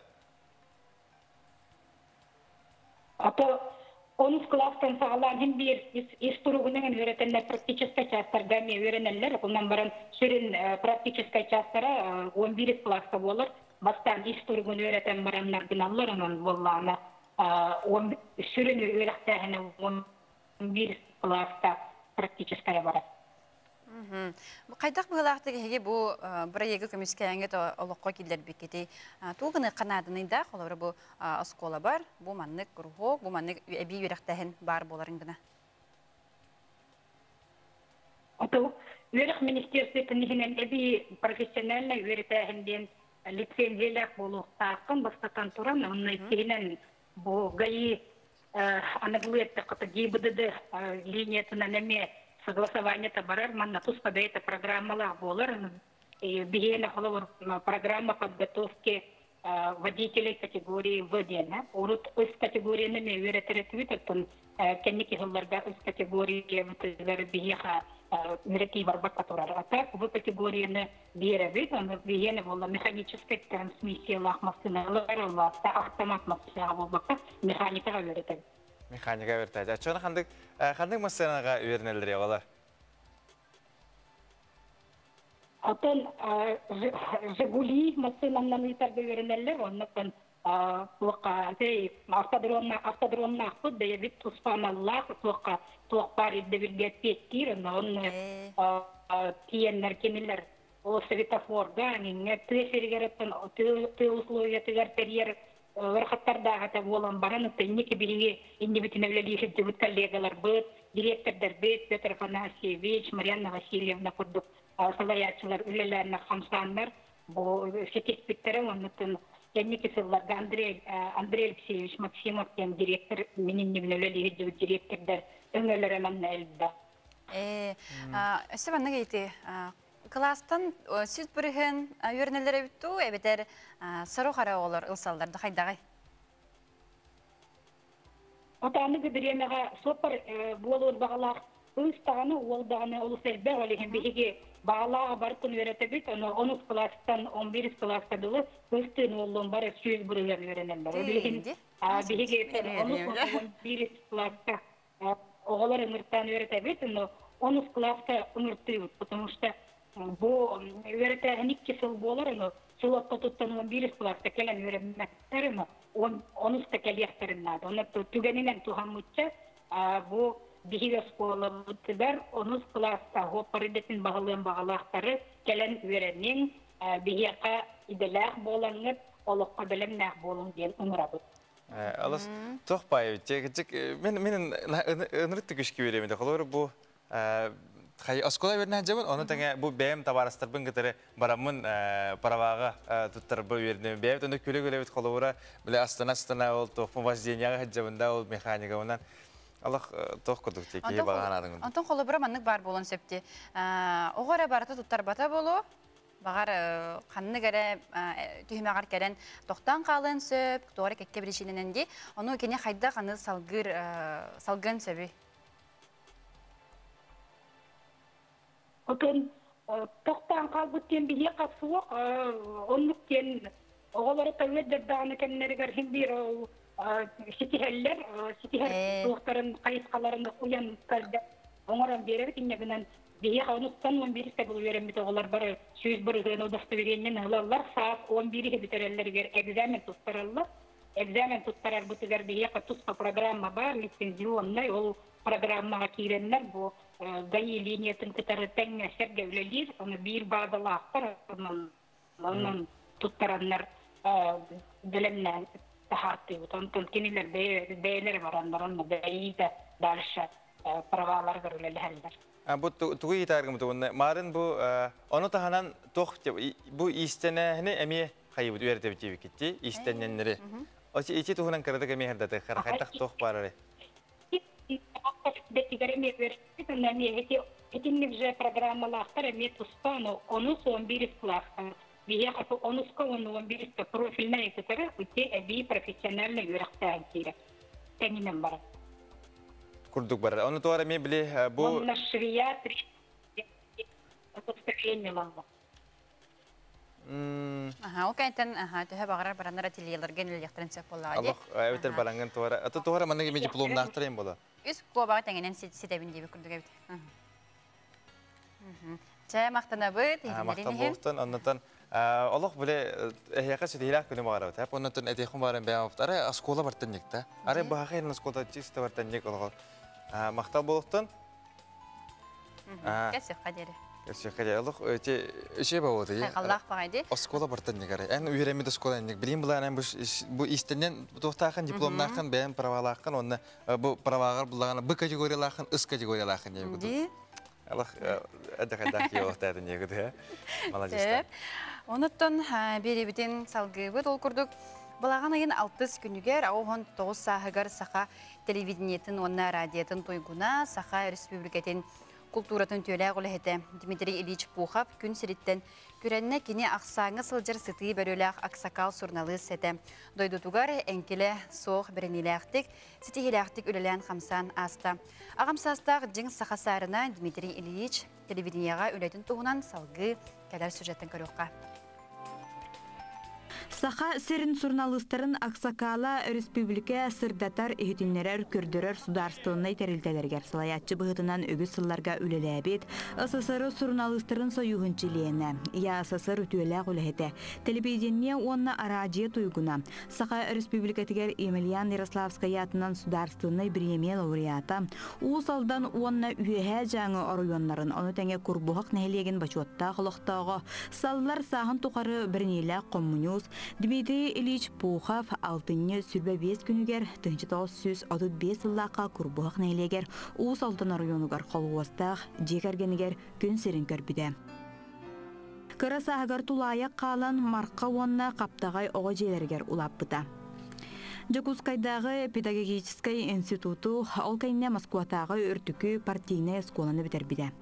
Ata 10 klastan sağlanan bir isturugunun öğretenler praktiçiska частарда me öğrenenler bundan baran sürün praktiçiska частара 11 klasta olur. Bastan isturugun öğreten baranlar günallar onun vallahi sürün öğretmeni 11 klasta практическая bara. Qaydak bığılaqtı ki bu buraya kömüskəyenge to oloqqa killer biketi. Tuğını qanadını da olar bu askola bar, bu manlık ruhu, bu manlık ebi yürektehin bar bolarındına. Ото Öğret Ministersiyeti'nin ebi profesyonelne öğretehinden lisenziyeler buluq taqın bastatan turan, onun içinden bu gayi anadolu'ya tıqıtı gibıdıdı liniyatına neme согласование табарар манна туспа бейта программала болар бигена холовар программа подготовки водителей категории В1 урут из категории на веретеретвит тон кенники холларга из категории втер биха Мерки барбат которая. А так в категории беребит, он виене была механическая трансмиссия машина, автомат машина, механика верит. Механика вертәді. Ачуаны қандық массанаға үйернелдері олар? Атын Жигули машинамнан итәрді вернелер, оннан автодромна ақпыд, дейбит тұспаналлақ, туақпар еддебілге петтір, он тиенлер кемелер, о светофорда, түйесергереттен, түй условиятығар терьер вархаттардағы та болан бараны, тәнеке бірге индивидуальный жүбіт коллегалар бұд, директордар бұд, Петр Афанасьевич, Марьяна Васильевна құрдық, салаячылар, үлелеріне қамсандар, бұл сетеспеттері, онытын тәнеке сылларға Андрей Алексеевич Максимов, директор, менен индивидуальный жүбіт директордар, өңелері мәнна әлді. Өсі бәнні кейті, кластан сүз бүріген үйернелері бүтту, әбетер сару қара олар ұлсалдарды қайдағай? Отаны көбіремеға сопар болуыр бағалақ ұстағаны, олдағаны ұлысайбәқ олеген бейге бағалаға бар күн өреті бүт, 10 кластан 11 класқа дұлы өстін олуын бары сөз бүріген үйеренелер. Бейге 11 класқа оғалар ұмырттан өреті бүт, 10 класқа ұмыртты бүт, потому что bu öğretmenlik kesil bolarını sulakta tuttanılan bir klasta gelen öğretmenlerini onu da geliyaklarınladı. Onlar tügeninen tuhamutça bu bihive skolu tıber onu klasta hoparidetin bağalakları gelen öğretmenin bihiyaka idelak bolanıp olukka bilimnak bolun diyen umurabı. Alas toh payı menin ınırıttı güçkü veremedi. Kalır bu Оскола вернен жабын, оны тәңе бұл бәйім табарыстырбын кітірі барамын параваға тұттырбы верден. Бәйім тәңе көлі-көлі бет қолы бұра, біле астана ол тоқпын вазденияға жабында ол механика онан. Аллах тоқ күдік теке баған адың. Онтон қолы бұра маннық бар болын сөпті. Оғыра барыты тұттар бата болу, бағар қанны кәрі түйімеғар кәрін тоқтан қалын сөп, тоғыры кәкке бірішінінен де, оны кене қайда қаны салғын сөбі. Otun tohtan kalbıtten bir yakası var. Onlukten oğulları tavırdır dağını kendileri garhin bir sitiheller, sitiher soğukların kayıskalarında uyan kaldı. Onlara verir ki ne bir yakanlıktan 11'de bulu veremedi oğullar bara söz bırığın odası verenden alarlar. Saat 11'e bitirirler egzamin tuttarırlar. Egzamin tuttarar bu tüger bir yaka tutma programma var. Lisenziyoonlar ol programma kirenler bu. Gayı liniyetin kıtarıtan sergevliler, onu bir bağdalıqlar, onun tuttaranlar bilimle tahattı. Ondan kiniler beyler var, onların beyi de darışa pravalar görülürler. Bu tuğu itargım tuğunne. Marın bu onu tahanan toh bu isteneni emiye hayıbı düğerde bitiyor gitti. İstenenleri. O içi tuğunan kırdı kemiye hırdadı. Kırkaytak toh pararı. Детигарами верситами этими же программалахтар имеют успану, он 11 класс. Виехать он скоро 11 профильная история, где аби профессионально юрахтантира. Тени номер. Курдук бара. Он то арами бли бу. Он на швея 3. Отступление мало. Окейтен төһө багарар бараннар ателиелерге нелектен сөп болла ди. Аллах, әйтер баранган туара. Аты туара маннан кеме диплом нактырайым бола. Үс кобага теңенен ситебин диби күрдүгө бит. Ча мактанабы теңенен. Мактан болтан, аннан Аллах биле яка сидилак күнү багара. Тап оннан этехим барын бәян аптары аскола бартан никта. Ары багайын аскола чисто бартан ник алга. Мактал болтан. Кесип кадери. Кесип Аллах өте өче бауды. Аллах багайды. Аскола бартан никаре. Эн үйрәмәде аскола ник. Билим булан бу истеннен тохтакын дипломнакын бәян правалакын, онны бу правагар булаган бу категориялакын, үс категориялакын дип күтү. Аллах әдәкәдәк юктады нигеде. Молодец. Онуттан беребитен салгыбы дол курдук. Булаган айын 6 күнүгер, оон 9 сагыгар саха телевидениетін, онна радиетін тойгуна, саха республикатын культуратын төләг үләһете Дмитрий Ильич Пухов күн сиреттен күрәнне кини ақсаңы сылжыр сытый бәрөләк аксакал сурналы сәте. Дойдутугар әнкеле соқ бірініләқтік, сетихиләқтік үлелән қамсан аста. Ағамсастақ жың сақасарына Дмитрий Ильич телевиденияға үләтін туғынан салғы кәлер сюжеттен көріққа. Саха сирин журналистерин Аксакала республика сырдатар ихтиннерер көрдөрөр сударстылынай терилтелергер салаятчы быһытынан өгүс сылларга үлеләбит СССР журналистерин союгунчилиене я СССР үтүеләк үләһете телевидение онна радио туйгуна Саха республика тигер Емельян Ярославская атынан сударстылынай премия лауреата усалдан онна үһә жаңы оройоннарын аны тәңе курбухак нәһилеген бачуатта холоктагы саллар саһын тукары бернилә коммунист Дмитрий Ильич Пухов алтынны сүрбе 5 күнүгер 1935 лака курбуак нәйлегер уус алтын районугар холуостах жекергенигер күн сирин көрбүдө. Кырасагар тулая калан марка онна каптагай ого желергер улаппыта. Жакускайдагы педагогический институту ол кайне Москватагы өртүкү партийный школаны битербиде.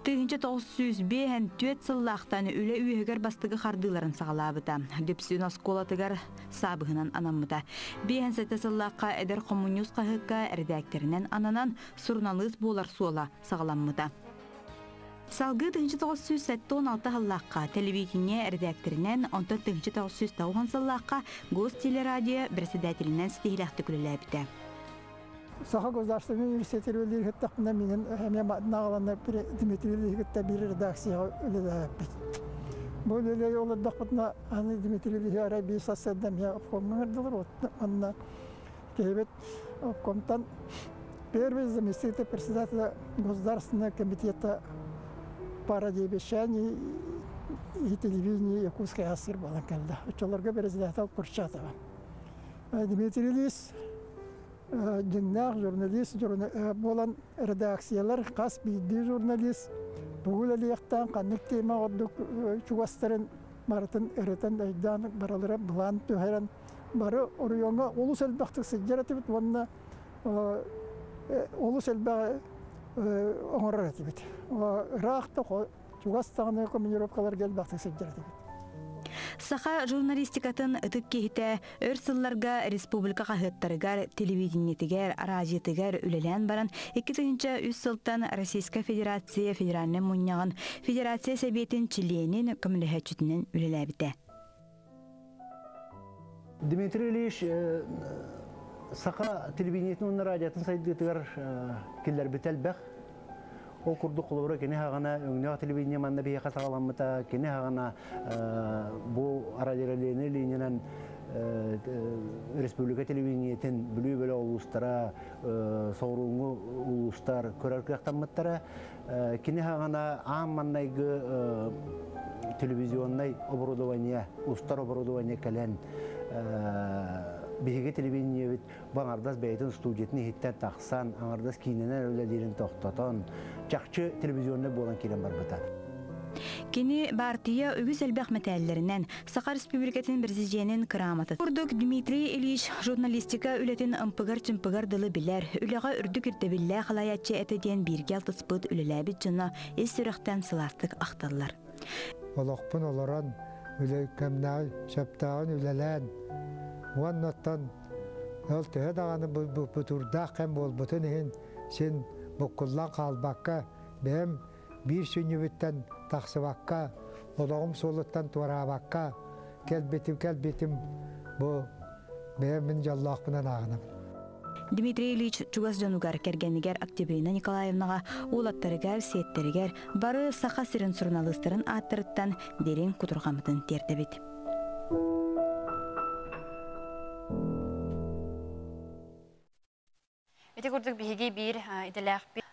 1905 сыллақтан үлі үйегер бастығы қардыларын сағалабыта. Дөпсін осколатығар сабығынан анамыта. Бейін сәті сыллаққа әдір коммунист қағыққа редакторынан ананан журналист болар суола сағаламыта. Салғы 1916 сыллаққа телевидение редакторынан 1990 сыллаққа Гостелерадио председателінен стихилақты күліләбіті. Саха государственный университет революционный менен нағаланы Дмитрий Ильич'те bir редакцияға үлеләбет. Бұл үлелей олырдақ бұтына аны Дмитрий Ильич арай саседдем я обкомның ырдылыр. Онына кейбет обкомтан первый заместитель председателя Государственного комитета по радиовещанию и телевидению Якутской АСР болан келді. Учаларға председатель Курчатова. Дмитрий Ильич Жиннақ журналист болан редакциялар қас бейді журналист бүгіл әлияқтан қанық тема ордық чуғастарын марытын әретін әйдан баралары бұлан түйерін бары орыйонға олыс әлбақтық сәджер әтібіт, онына олыс әлбағы оңырыр әтібіт. Рақты чуғастағыны командировкалар gəlбақтық сәджер әтібіт. Саха журналистикатын ытык кехите өр сылларга республика хаттарыгар телевидениетигер радиотигер үлелен баран 2003 сылтан Российская Федерация федеральный муньяган Федерация Советин членин көмөлөһөчүтүнөн үлелебите. Дмитрий Ильич Саха телевидениетин радиотун сайдытыгар киллер бителбек. Ол курдук кулура кене хагана өңнө телевидение манна бия касагаламмыта кене хагана бу радиолерне линиян республика телевидениетин бүлүү бөлө улустара сооруңу улустар көрөркөктаммыттара кене хагана амманнайгы телевизионный оборудование устар оборудование кален биһиге телевидение бит баңардас бәйтен студиятны хиттен тахсан аңардас киненен өлелерин токтотон чакчы телевизионный болан кирен барбыта. Кини партия үгүс элбэх мәтәлләреннән Саха Республикатын президентын кыраматы. Урдук Дмитрий Ильич журналистика үлетин ымпыгар-чымпыгар дылы билер. Үлега үрдүк ирдебиллә халаятчы этеден бирге алтыспыт үлеләбит жына эс сүрәктән сыластык ахталлар. Олоқпын олоран үле кемнай шаптагын үлелән. Ваннаттан өлтөһө даганы бутурда кем болбутун ин сен букуллан калбакка бем бир сүнүбүттен таксыбакка олоғым солуттан туарабакка келбетим бу бемин жаллахпынан агынам. Дмитрий Ильич чугас жанугар кергенигер Октябрина Николаевнага улаттарыгар сеттеригер бары Саха сирин журналистерин аттырыттан дерин кутургамытын тертебит. Эти курдук биһиги бир иделах бир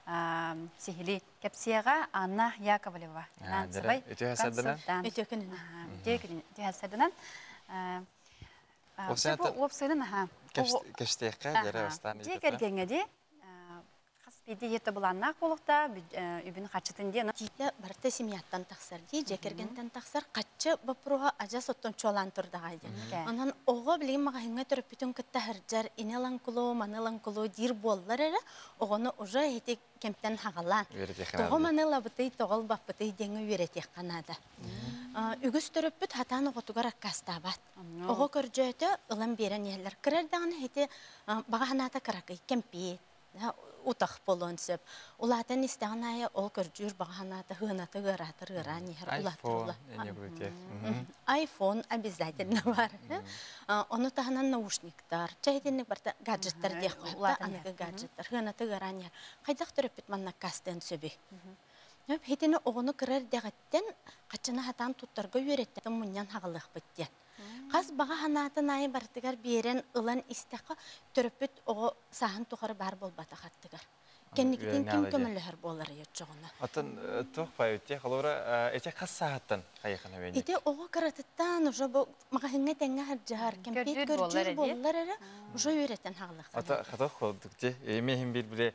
сихили кепсияга Анна Яковлева. Нансыбай. Эти хасадынан. Эти хасадынан. Вебсайтын Кештекка жарастан. Дегергенге де Биди ете буланнак болукта үбүн качытын ден. Тиде барта семьяттан тахсар ди, жекергентен тахсар каччы бапруга ажа соттон чолан турдагайды. Анан ого билим магайыңа төрөп бүтүн кытта харжар инелан кулу, манелан кулу дир боллар эре, огону уже эти кемптен хагалан. Того манела бытай тогол баппытай деңе үйретек канада. Үгүс төрөп бүт хатаны готугар аккастабат. Ого көржөтө ылан берен ерлер кирердаган эти баганата каракай кемпи утах болон сөп. Улатан истегная ол көржүр баганата хыната гыратыр гыран ехер улатырла. iPhone обязательно бар. Оны таханан наушниктар, чайденник барта гаджеттер дек койта, аныкы гаджеттер, хыната гыран ехер. Кайдак төрөп бүт манна кастен сөбү. Хетини оғыны кірер дәғаттен қачына хатан туттарға үйреттен мұньян хағылық біттен. Қаз баға ханатын айы бартығар берен ұлан истақы түріпіт оғы сағын тұқары бар болбата қаттығар. Кеннігітен кем көмілігір болар ет жоғына. Атын тұқ бай өтте, қалуыра әте қас сағаттан қайықына бәйнек? Ете оғы қыратыттан ұжы мағахыңа тәңі харжар, кемпет көрджір болар әрі ұжы үйреттен хағылық. Ата қатық қолдық де, емейін бір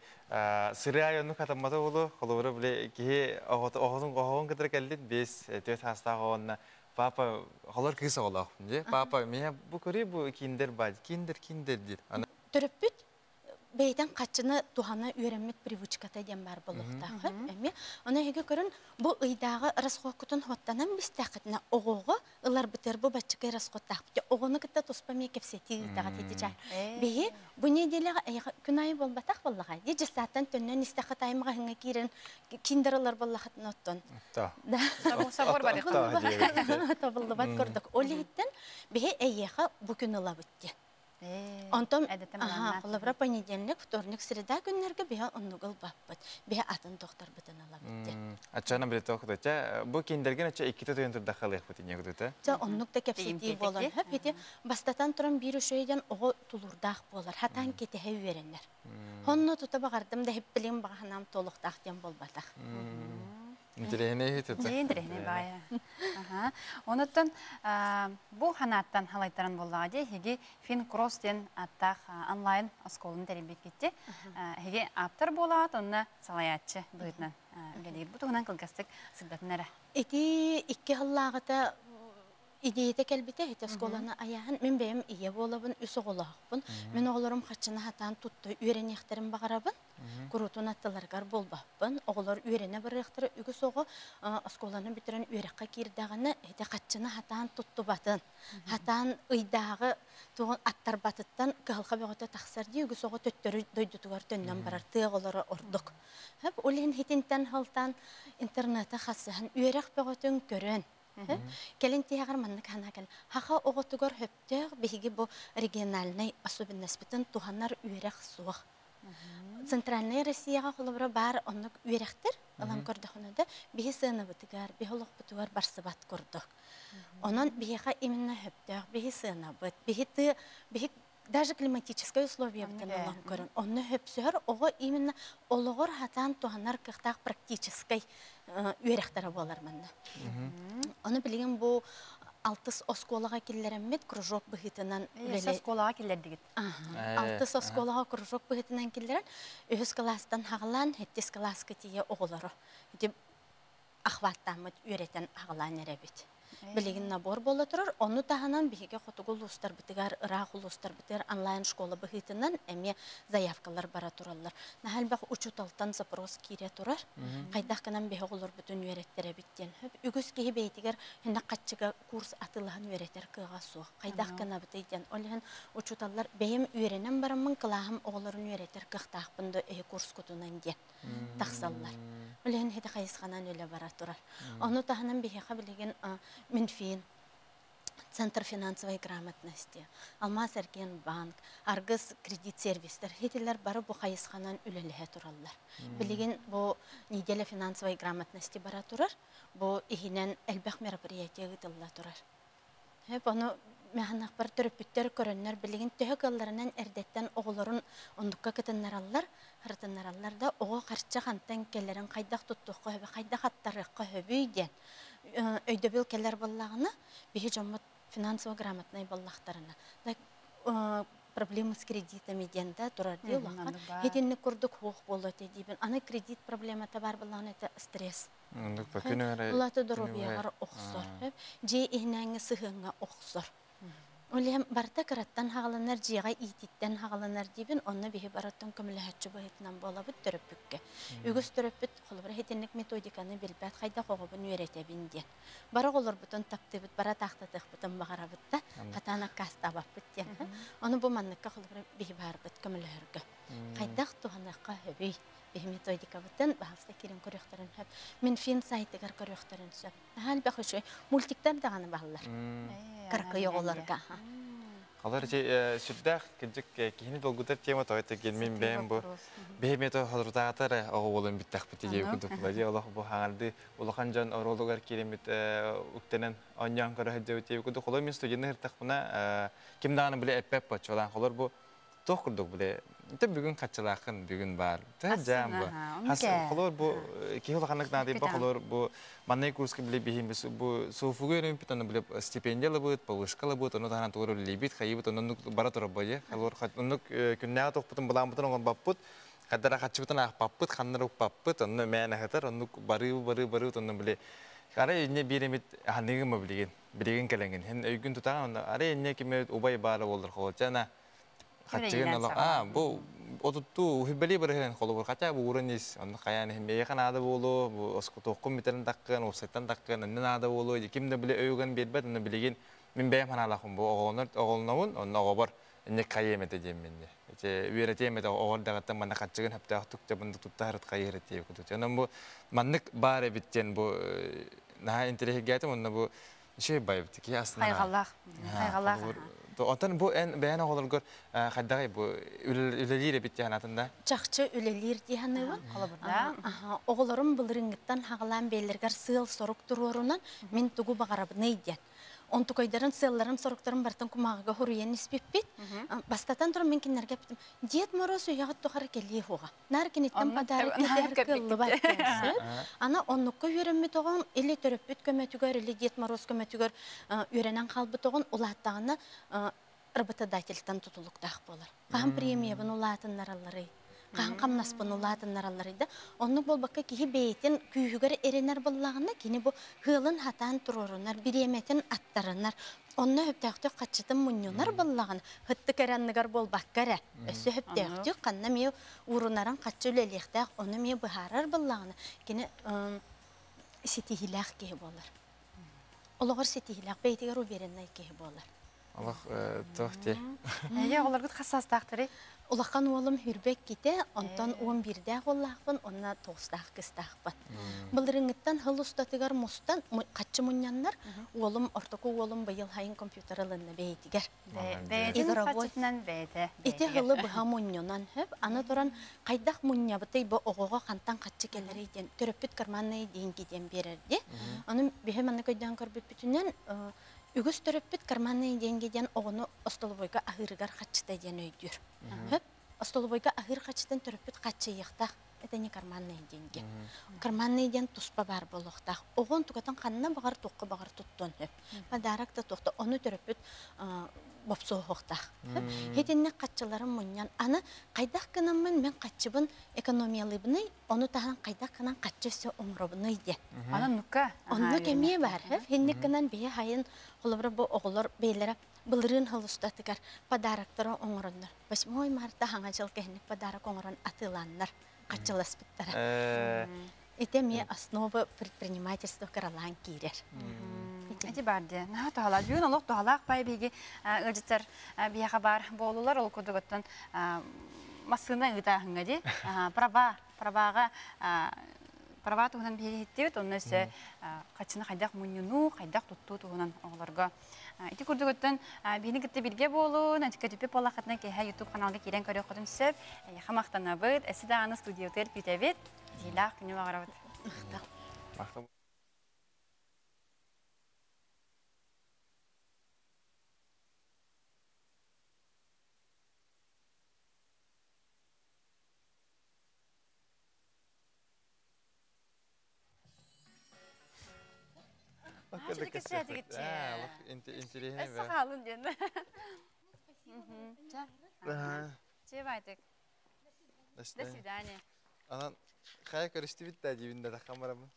сыры айону қатамматы олу, қалуыра біле кейі оғын қыдыр кәлден бес төт хастағы оғынна папа қалар күйісі олақ. Папа, мен бұл көрі бұл кейіндер бай, кейіндер дейді. Түріппіт бейден қачыны туғаны үйренмет привычката ден бар болуқтағы. Оны еге көрін, бұл ұйдағы расқоқ күтін хоттанан бістақытына оғуғы ұлар бітер бұл бәтчігі расқоттақ бітті. Оғыны күтті тұспамай кепсеті ұйдағы теді жай. Бейі, бұл неделіға күн айы болбатақ болуға. Де жастаттан түннен істақыт айымға хыңа кейрен киндералар болуғатын оттон. Сабор бар еқі. Табылды бат көрдік. Олі еттен бейі әйеға бұл күн ұла бітті. Онтом қолабыра понедельник, вторник, среда күннерге бе оннугыл баппыт. Бе атын тоқтар бітін ала бітті. Ачана білет оқыды. Бұл кейіндерген ача екіті тойын тұрда қалайық бұты не күді? Оннукта кәпсеті болан. Бастатан тұрын бір үшейден оғы тұлырдақ болар. Хатан кетеге үйеренлер. Онны тұта бағардым да хеп білем бағанам толықтақ ден болбатақ. Интерехне етеді. Интерехне бая. Онуттан бұл ханаттан халайтаран боллағады, хеге Фин Кростен аттақ онлайн осколын тәребет кетті. Хеге аптыр болады, онына салаятчы бұйтынан үлелер. Бұтығынан қылғастық сылдатын әрі. Эти икки халлағыта идеяты кәлбіте, эти осколаны аяғын, мен бәйім ие болабын, үсі қолағықпын. Мен оғыларым қачына хатан тұтты үйрен ектірін бағарабын. Құрутын аттыларғар болбақпын. Оғылар үйрене бір ектірі үгі соғы осколаны бітерін үйрекқа кердағыны, эти қачына хатан тұтты батын. Хатан ұйдағы туғын аттар батыттан қығылға бәғыта тақсар дей, үгі соғы төттері дойдутығар төннен барар, тығылары ордық. Олен хетінтен хылтан интернеті қасыған үйрек бәғытын көрін. Келин тиягар маннык хана кел. Хаха оготугор хөптөг биги бу региональный особенностьтен туханнар үйрек сух. Центральная Россияга холобра бар оннук үйректер. Алан көрдөхөнөдө биги сыны бытыгар, бихолок бутугар барсыбат көрдөх. Онон бига именно хөптөг, биги сыны бут, биги даже климатическое условие бутын алан көрөн. Онны хөпсөр ого именно ологор хатан туханнар кыктак практической үйректері болар манна. Оны білген бұл алтыс осколаға келлеріммет кружок бұхитынан үлелі. Осколаға келлер дегет. Алтыс осколаға кружок бұхитынан келлерін өз кластан хағылан, хеттес класс кетеге оғылары. Ахваттамыд үйретен ағылан әрәбет. Білеген набор бола тұрар, оны тағынан бігеге қотығыл ұстар бітігар, ұрағыл ұстар бітігар онлайн школа бұхитынан әме заявкалар бара тұралар. Нәхәл бақ учуталтан запрос кире тұрар, қайдақ қынан беге олар бүтін үйреттері біттен. Үгіз кейі бейтігер, хінна қатчыға курс атылығын үйреттер кыға суық. Қайдақ қана бітейден. Олығын учуталар бейім үйренен барамын, қылағым оғыларын үйреттер кықтақ бұнды курс күтінен ден. Тақсаллар. Олығын хеті қайысқанан өлі бара тұрар. Оны тағынан беге білеген Минфин, Центр финансовой грамотности, Алмаз Эрген банк, Аргыс кредит сервистер, хетилер бары бу қайысқанан үлеліге тұралар. Білеген бу неделя финансовой грамотности бара тұрар, бу ихинен әлбәқ мероприятия ғытылла тұрар. Оны мәғанақ бар түріпіттер көрінлер білеген түйік алларынан әрдеттен оғыларын ондыққа кітінлер аллар, ғыртынлар аллар да оғы қарча қантан келерін қайдақ тұттуққа өбі, қайдақ аттарыққа өбейден. Өйдөбіл келер боллағына, бейі жомыт финансово грамотный боллақтарына. проблема с кредитами денда турар ди Мгм, улахан. аны бар. Хетинне курдук хух болот дибен. Аны кредит проблемата бар булган это стресс. Ондук ба күнөрө. Улаты доробиягар оксор. Же ихнәңе сыгыңа оксор. Олем барта караттан хагаланар жига ититтен хагаланар дибен онны бихи бараттан көмөлөһөччү байтынан болабыт төрөпүккө. Үгүс төрөпүт холбар хетинник методиканы билбәт кайда когобун үйрөтөбин ден. Бара олор бутун таптыбыт бара тактатык бутун багарабыт да катана каста баппыт ден. Оны бу манныкка холбар бихи барбыт көмөлөһөргө. Кайдак туханакка хөбүй бихи методика бутун баалста кирин көрөктөрүн хөп. Мен фин сайтыгар көрөктөрүн сөп. Хал бахышой мультиктер даганы баллар. Каркы yoğularga. Қалар сүрдәк кенжік кейіні долгутар тема тойты келмен бәйін бұл бейметі қадырдағатары оғы болын біттәқ біті жеу күнді бұлады. Олақ бұл хаңарды олақан жан оролығар керемет үктенен оньян көрі хөддеу теу күнді. Қолар мен студияны ғыртақ бұна кемдағаны біле әппәп бачы олан. Қолар бұл тоқ күрдік біле. Инте бүгін қатшылақын бүгін бар. Жам бұл. Қолар бұл кей олақанлық надей бұл қолар бұл маннай курсқа біле бейін бұл софуғы өрім біт, оны біле стипендиялы бұд, повышкалы бұд, оны тағынан туғыры лебет, қайы бұд, оны бара тұра бұд. Оны күннәға тоқ бұтын бұлан бұтын оған бап бұд, қадара қатшы бұтын ақ бап бұд, қаннар ұқ бап бұд, оны мән әхетар, оны бары, оны біле. Ара ене беремет ханығы ма білеген кәлінген. Хен өйгін тұтаған, ара ене кеме ұбай бары олар қолы. Қатшыған олар, бұл отутту ухиббали барыхын қолы бұр. Қатя бұл ұрынес, оны қаян хембейеқан ады болу, тоққын бітерін таққын, офсайттан таққын, онын ады болу, кемді біле өйген бербәд, оны білеген мен бәйім ханалақын бұл оғылнауын, оны оғы бар, не қайеметі дейм менде. Үйретемеді оғырдағаттан мана қатшыған әптағы тұқта бұнды тұттағырыт қайеретті өкіді. Онын бұл маннық бар әбіттен бұл наға интерехе гәйтім, оны бұл шөй байбыты ки астына. Қайғалақ. Ondan bu en beğen oğullar gör kadar bu üleliyre bitti hanatında. Çakçı ülelir diyanı var. Oğullarım bılırıngıttan hağılan beylerger sığıl soruk duruyorundan men tuğu bağırabı neyden. On tukaydarın sığıllarım soruklarım bartan kumağıga huruyen ispipit. Bastatan durum men kinlerge bittim. Diyet morosu yağıt tuğarı kelliye hoğa. Narkin ettim padarı eder kıllı baktınsı. Ana onnukka yürünme toğun eli töröpüt kömetügör, eli diyet moros kömetügör yürenen kalbı toğun ulattağına работодательтан tutuluktaq bolar. Qan premiya bunu ulatınlar alları. Qan qamnas bunu ulatınlar alları da. Onu bol bakka ki beytin küyügөр erener bollağında kini bu hılın hatan tururunar, biremetin attarınar. Onu höptäqtö qaçıtın munyonar bollağını. Hıttı karanlıgar bol bakkara. Ösü höptäqtö qanna miyo urunarın qaçı üleliqtaq onu miyo bıharar bollağını. Kini sitihilaq kehi bolar. Olağır sitihilaq beytigar u berennay kehi bolar. Allah tohti. Олар күт хассастақтыры. Улақан олым хүрбек кете, онтан 11-дә оллақпын, онна 9-дақ кыстақпын. Бұлырыңыттан хыл ұстатығар мұстан, қатшы мұнянлар, олым, ортақы олым байыл хайын компьютер алынны бейтігер. Бейдің қатшытынан бейді. Ите хылы бұға мұнянан хөп, аны тұран қайдақ мұнябытай бұл оғыға қантан қатшы келері еден, түріппіт карманны дейін кеден берерде. Оның бейхем аны көйден көрбіп бүтінен, Үгіс төрөппіт карманны денгеден оғыны остолубойға ахырыгар қатшыта ден өйдір. Хөп, остолубойға ахыр қатшытын төрөппіт қатшы еқтақ, әтәне карманны денге. Карманны ден тұспа бар болуқтақ. Оғын тұғатын қанына бағар тұққы бағар тұттон хөп. Мадарак та тұқты, оны төрөппіт бопсу хоқтақ. Хетенне қатшыларым мұньян. Аны қайдақ кынамын мен қатшыбын экономиялыбыны, оны тағын қайдақ кынан қатшысы оңырыбыны де. Аны нұққа? Оны кемие бар. Хенне кынан бейі хайын қолыбыры бұл оғылар бейлері бұлырын хылыстатығар падарактары оңырындар. 8 марта хаңа жыл кәхінік падарак оңырын атыландар, қатшылас біттары. Это мне основа предпринимательства Каралан Кирер. Эти барды. На тухала бүгін олық тухалақ бай беге ылжытар бияға бар болулар ол көдігіттін масына ұйтағыңа де. Права туғынан бейге хеттеуіт, оның өсі қатшыны қайдақ мұнюну, қайдақ тұтту туғынан оғыларға. Эти көрдігіттін бейні кітті бірге болу, нәтікі түпеп олақытына кейхә YouTube каналға керен көрі құдым сөп, қамақтан абыд, әсі дағаны студиотер бүтәбет, дейлақ күні бағарабыд. Интересно. Спасибо. Чевайтек. До свидания. Анан хая көрүстү бит да дибинде да камерамы.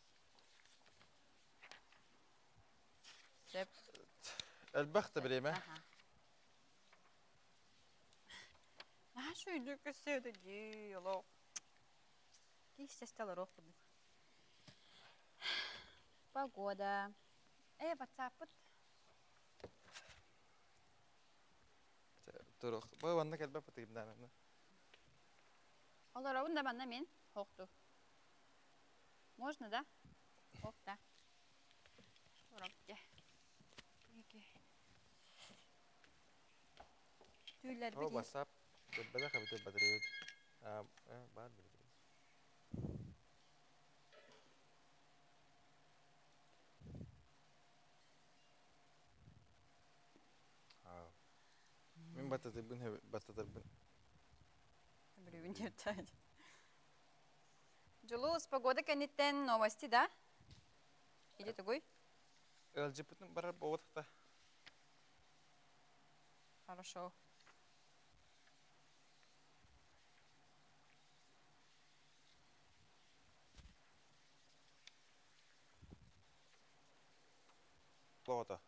Деп. Элбахта билеме. Şu yüzük üstüde değil o. Кистестелер оқыды. Погода. WhatsApp-ыт. Турох. Бой ванда келбе патыгымдан. Олар онда банда мен хоқту. Можно, да? Хокта. Турокте. Tüyler bir. WhatsApp. Bada kabite batırıyor. Bağır bir. Мен бататыр бун. Бревен тать. Джулус, погода канитен новости, да? Иди тугой. Элджипытын барар боватта. Хорошо. Плохо.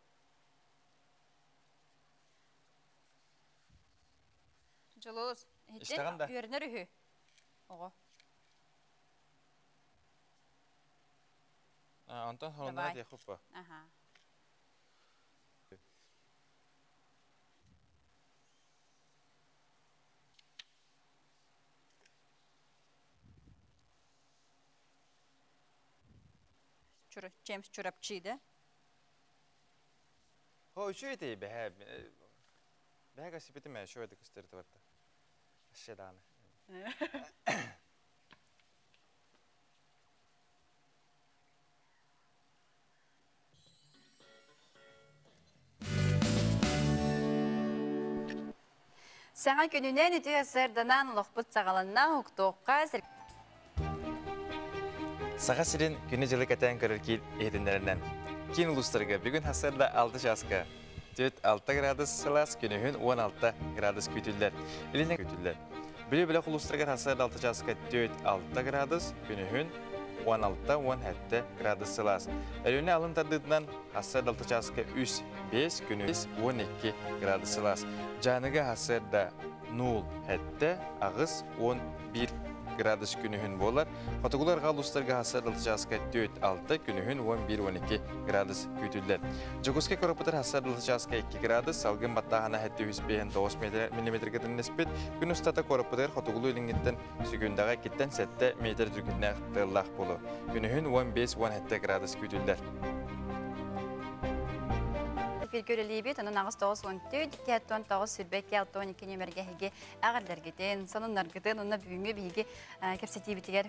Джулус, İştəğən də. Үйерінер үйі. Оға. Антон хонна я хопа. Ага. Джеймс чурапчıydı. Ho şu eti be. Bega sipeti me şu eti kıstırdı vardı. Şedane. Sana gününe ne diyor sırdanan lokbut sağalanına hukukta Sağa sirin günü jılık eten körürki ehdinlerinden. Kin uluslarıga bugün hasırda 6 jaska. 4-6 gradus Celsius günühün 16 gradus kütüller. Iline kütüller. Bile uluslarıga hasırda 6 jaska 4-6 gradus günühün 16-17 gradus Celsius. Ölüne alın tadıdından hasırda 6 jaska 3-5 günühün 12 gradus Celsius. Canıga hasırda 0 hette ağız 11 gradus günühün bolar. Fotoğraflar galuslarga hasarlı jaska 4-6 günühün 11-12 gradus kütüller. Jokuske koraputar hasarlı jaska 2 gradus salgın battahana hette 109 mm gıdın nispet. Gün ustata koraputar fotoğraflı ilingitten sügündaga kitten sette metre düzgünne tırlaq bolu. Günühün 15-17 gradus kütüller. Filgörelibet, onun ağız doğuz 14, kağıtton doğuz sürbek, kağıtton 2 nömerge hege ağırlar giden, sonunlar giden, onunla büyüğünge bir hege kapsatibitiger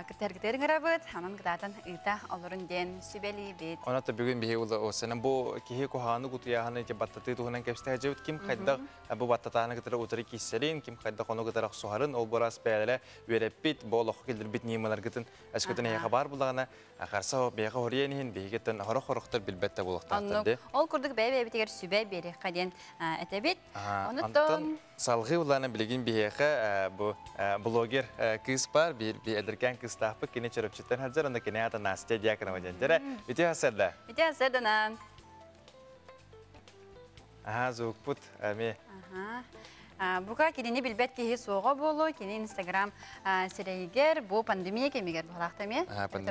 kıttar giderin arabıt, onun gıdadan ıta olurun den sübelibet. Ona da bugün bir yolda o senin bu kihi kohanı kutuyahanı ki battatı tuhunan kapsatı hacıvit kim kayda bu battatanı gıtara oturı kisserin, kim kayda konu gıtara suharın, ol boras beyler verepit, bol okildir bit nimalar gıtın, aşkıtın ya haber bulağına, akarsa beyga horiyenihin beygetten horoktor bilbette bulaktaktırdı. Ol kurduk bey bitiger sübel beri kaden etebit. Ondan salgı ulana bilgin beyga bu blogger kız var, bir ederken kız tahpık kine çörüpçütten hazır, onda kine ata Nastya diye kanama cancara. Bitiyor hasırda. Bitiyor hasırda nan. Aha, zukput, ami. Buka kilini bilbet ki soğuk bolu, kini Instagram sireyger, bu pandemiye kemiger balaqtamı.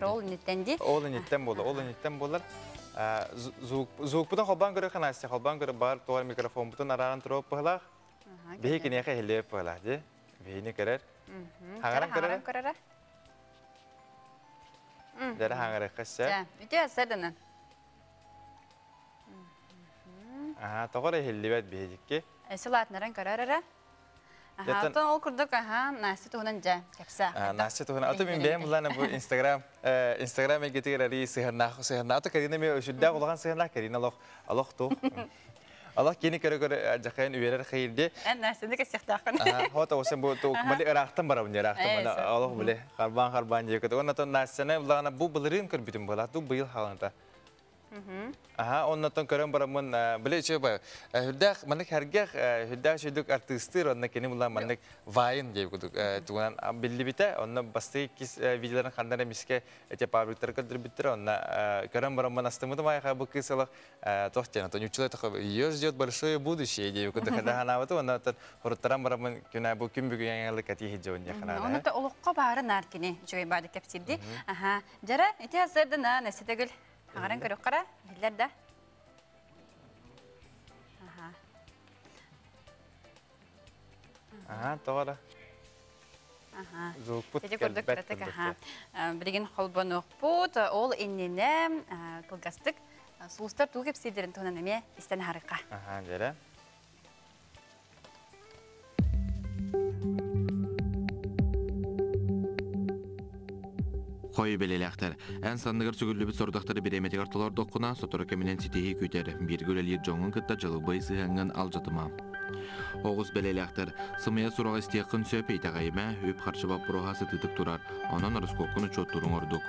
Ol nittendi. Ol nitten bolu, ol nitten bolar. Zukputan holban göre kanasya, holban göre bar tuvar mikrofon butun araran turup balaq. Behi kini yaka hilleyip balaq di. Behini kerer. Hangaran kerer. Dari hangaran kassa. Bitiyor hasırda nan. Aha, toqora hilleyip behicikki. Sılatnaran kararara. Aha, ton ol kurduk aha, nasi tuhunan ja, kapsa. Nasi tuhunan. Atı min beğen bulana bu Instagram'a getir arayı sihirna. Atı karina mi şudda kulağan sihirna karina Allah to. Allah kini kere jakayın üyeler hayırdı. Nasini kesihtakın. Hota olsun bu to mali araqtan bara bunca araqtan bana Allah bile karban diye kötü. Ona ton nasine bulana bu bulurin kır bütün bula tu bil halanta. Aha, ondan körüm baramın bile şey var. Hüddak manik hergah hüddak şöydük artistler ondan kendi bunlar manik vayin diye kuduk. Tuğan belli bite ondan bastı kis videoların kandana miske ete publikler kadar bitir ondan körüm baramın astımı da maya bu kısalık tohçana to nyuçlar to yüz большое будущее diye kuduk. Kada hanavatı ondan hortaran baramın güne bu gün bugün yanlık ati hicon yakana. Onu da olukka bağırın arkini çoğu badı kapsirdi. Aha, jara iti hazırdı na nesetegül. Ağaran körük kara, biller de. Aha, doğru. Aha. Zokput Tece gördük karatık. Aha. Bilgin kolban okput, ol innine kılgastık. Sulustar tuğuk hepsidirin tuğunan eme isten harika. Aha, jara. Koyu belelekter. En sandıgar sügüllübü sordakları bir emetik artılar dokuna, sotora keminen siteyi küter. Bir gölelir jongun kıtta jalı bayısı hengin alcatıma. Oğuz belelekter. Sımaya surağı istiyakın söp eytağayma, öp karşıbap buruhası tıtık durar. Onan arıskokunu çotturun orduk.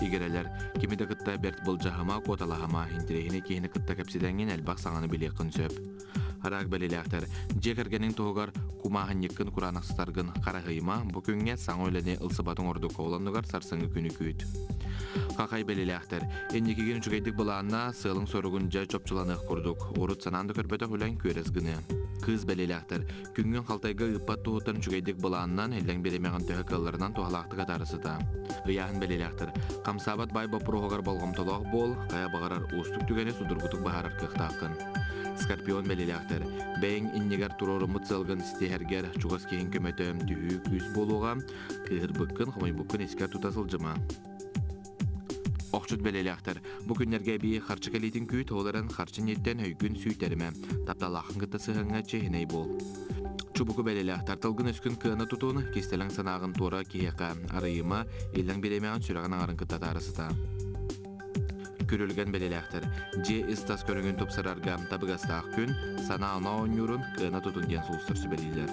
İgereler, kimi de kıtta bert bulcahama, kotalahama, hintirehine kehini kıtta kapsidengin elbaq sağını biliyakın söp. Harak belelekter. Jekergenin toğugar kumahan yıkkın kuranaqstargın qarahıyma, bu künge saң öylene ılsıbatın orduk oğlanlıgar sarsıngı günü küt. Kakay belelekter. Ennikigin çükeydik bulağına sığılın sorugunca çopçulanıq kurduk. Urut sanandı körpöte hülen körez gını. Kız belelekter. Küngün qaltayga ıpat tuğutan çükeydik bulağından elden beremeğin töhekkallarından toğalaqtık atarısı da. Iyahın belelekter. Kamsabat bay bapuruğugar bolğamtolaq bol, kaya bağarar ustuk tügene sudurgutuk baharar kıqtaqın. Skorpion belelekter. Bäň inniger turorumut zalgan isteherger çugas keyin kömetem tühü küs boluğa, kıhır bıkkın, xamay bıkkın esker tutasılcıma. Oqçut belelekter. Bu günlerge bir xarçı kalitin küt olaran xarçın yetten höygün süyterime. Taptalaqın gıtta sığınga çehiney bol. Çubuku belelekter. Talgın öskün kığına tutuğunu kestelen sanağın tora kiyaka arayıma, elden bilemeğin sürağın ağırın gıtta tarısıda. Körülgen belelekter. Je istas körüngün topsararga tabıgastaq gün, sana ana oynurun kığına tutun diyen soğustar sübeliler.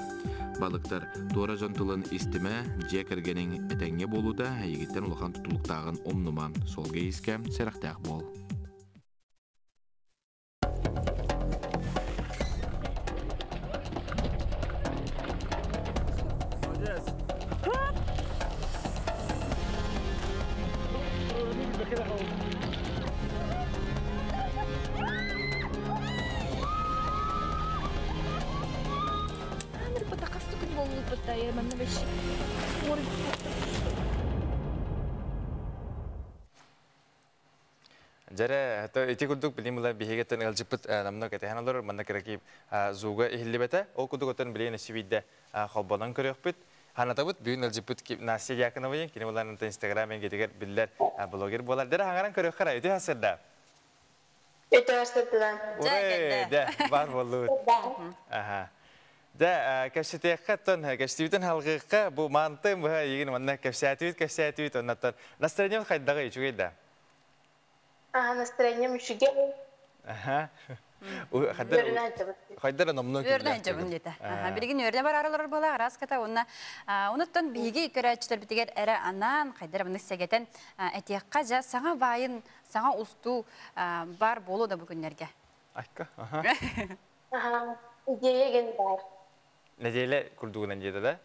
Balıktar, doğra jantılın istime, je kergenin etenge bolu da, yigitten uluqan tutuluqtağın omnuma, sol geyisке, seraqtaq bol. Jara hatta iti kuduk bilim mulai bihegetan LGBT namna katahan alor manna keraki zuga ihilibata o kuduk otan bilim nasividda khalbadan körökpüt hanatabut bugün LGBT ki nasi yakına bayın kini mulai nanti Instagram yang getiger biller blogger bolar jara hangaran körök kara itu hasilda. Itu hasilda. Ore da var bolut. Aha. Da kasiteqatan kasitivitan halqiqa bu mantım bu yigin manna kasitivit onatan настроение хайдаga içugayda. Настроение мüşüge. Aha. Haydara namno ki. Örden jabın dete. Aha, birgin örde var aralar bola aras kata onna. Onuttan bigi körәçtер bitiger era anan haydara bunu segeten etiyakka ja sağa bayın, sağa ustu bar bolu da bu günlerge. Ayka. Aha. Aha. İdeya gen var. Necele kurduğun jeda da?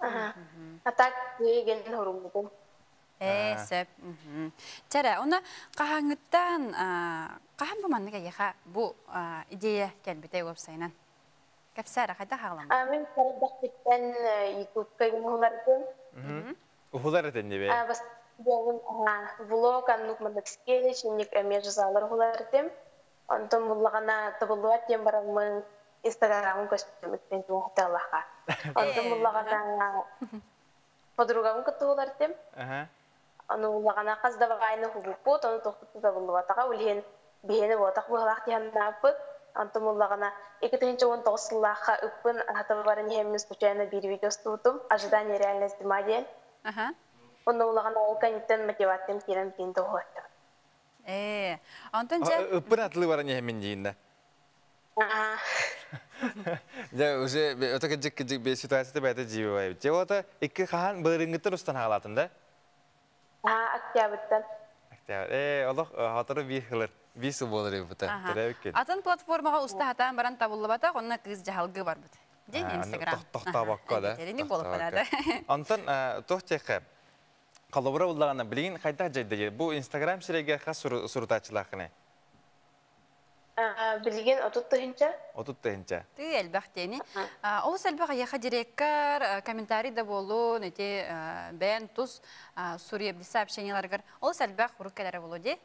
Aha. Atak ideya gen horumdum. Söp. Çara, ona kahangıttan, kahang bu manlıga yaha bu ideya gelbite websaynan. Kapsara kayda hağlam. Amin sarıdaktıktan YouTube'da günahlardım. Uhular etende be. Bas vlog anlık mandıkske, şimdilik emir jazalar hulardım. Ondan mullağına tabuluat diyen baramın Instagram'ın göstermekten çoğun hata Allah'a. Ondan mullağına podrugamın kıtı hulardım. Аны улагана казда вагайны хубупут, аны тохту да булватага үлген бехени ватак булак дияннапыт. Антым улагана 2019 жыллаха үппүн атабарын хеммис случайно bir видео студум, ожидание реальности маден. Оны улагана олканиттен мотивациям кирем кинде хотту. Антон же үппүн атлы баран хеммин дейинде. Ya уже öte gecik bir situasiyada bäde jibi var. Jewata iki kahan bırıngıtın ustan halatında. Октябрьтен. Allah hatırı bir hılır. Bir su bolur bu da. Атын платформаға уста хатан баран табылы бата, онна кыз жаһалгы бар бит. Ден Instagram. Тохта бакка да. Терени болып барады. Антон тохтеке. Қалыбыра уллагана билген қайда жайды. Бу Instagram сиреге хас сурутачылакыны. Билген 30-тыгынча. 30-тыгынча. Ты әлбәхтени. Ол сәлбәгә яха директор комментарий да болу, нете бән тус Сурия бли сообщенияларгар. Ол сәлбәг хуруккалары болу ди.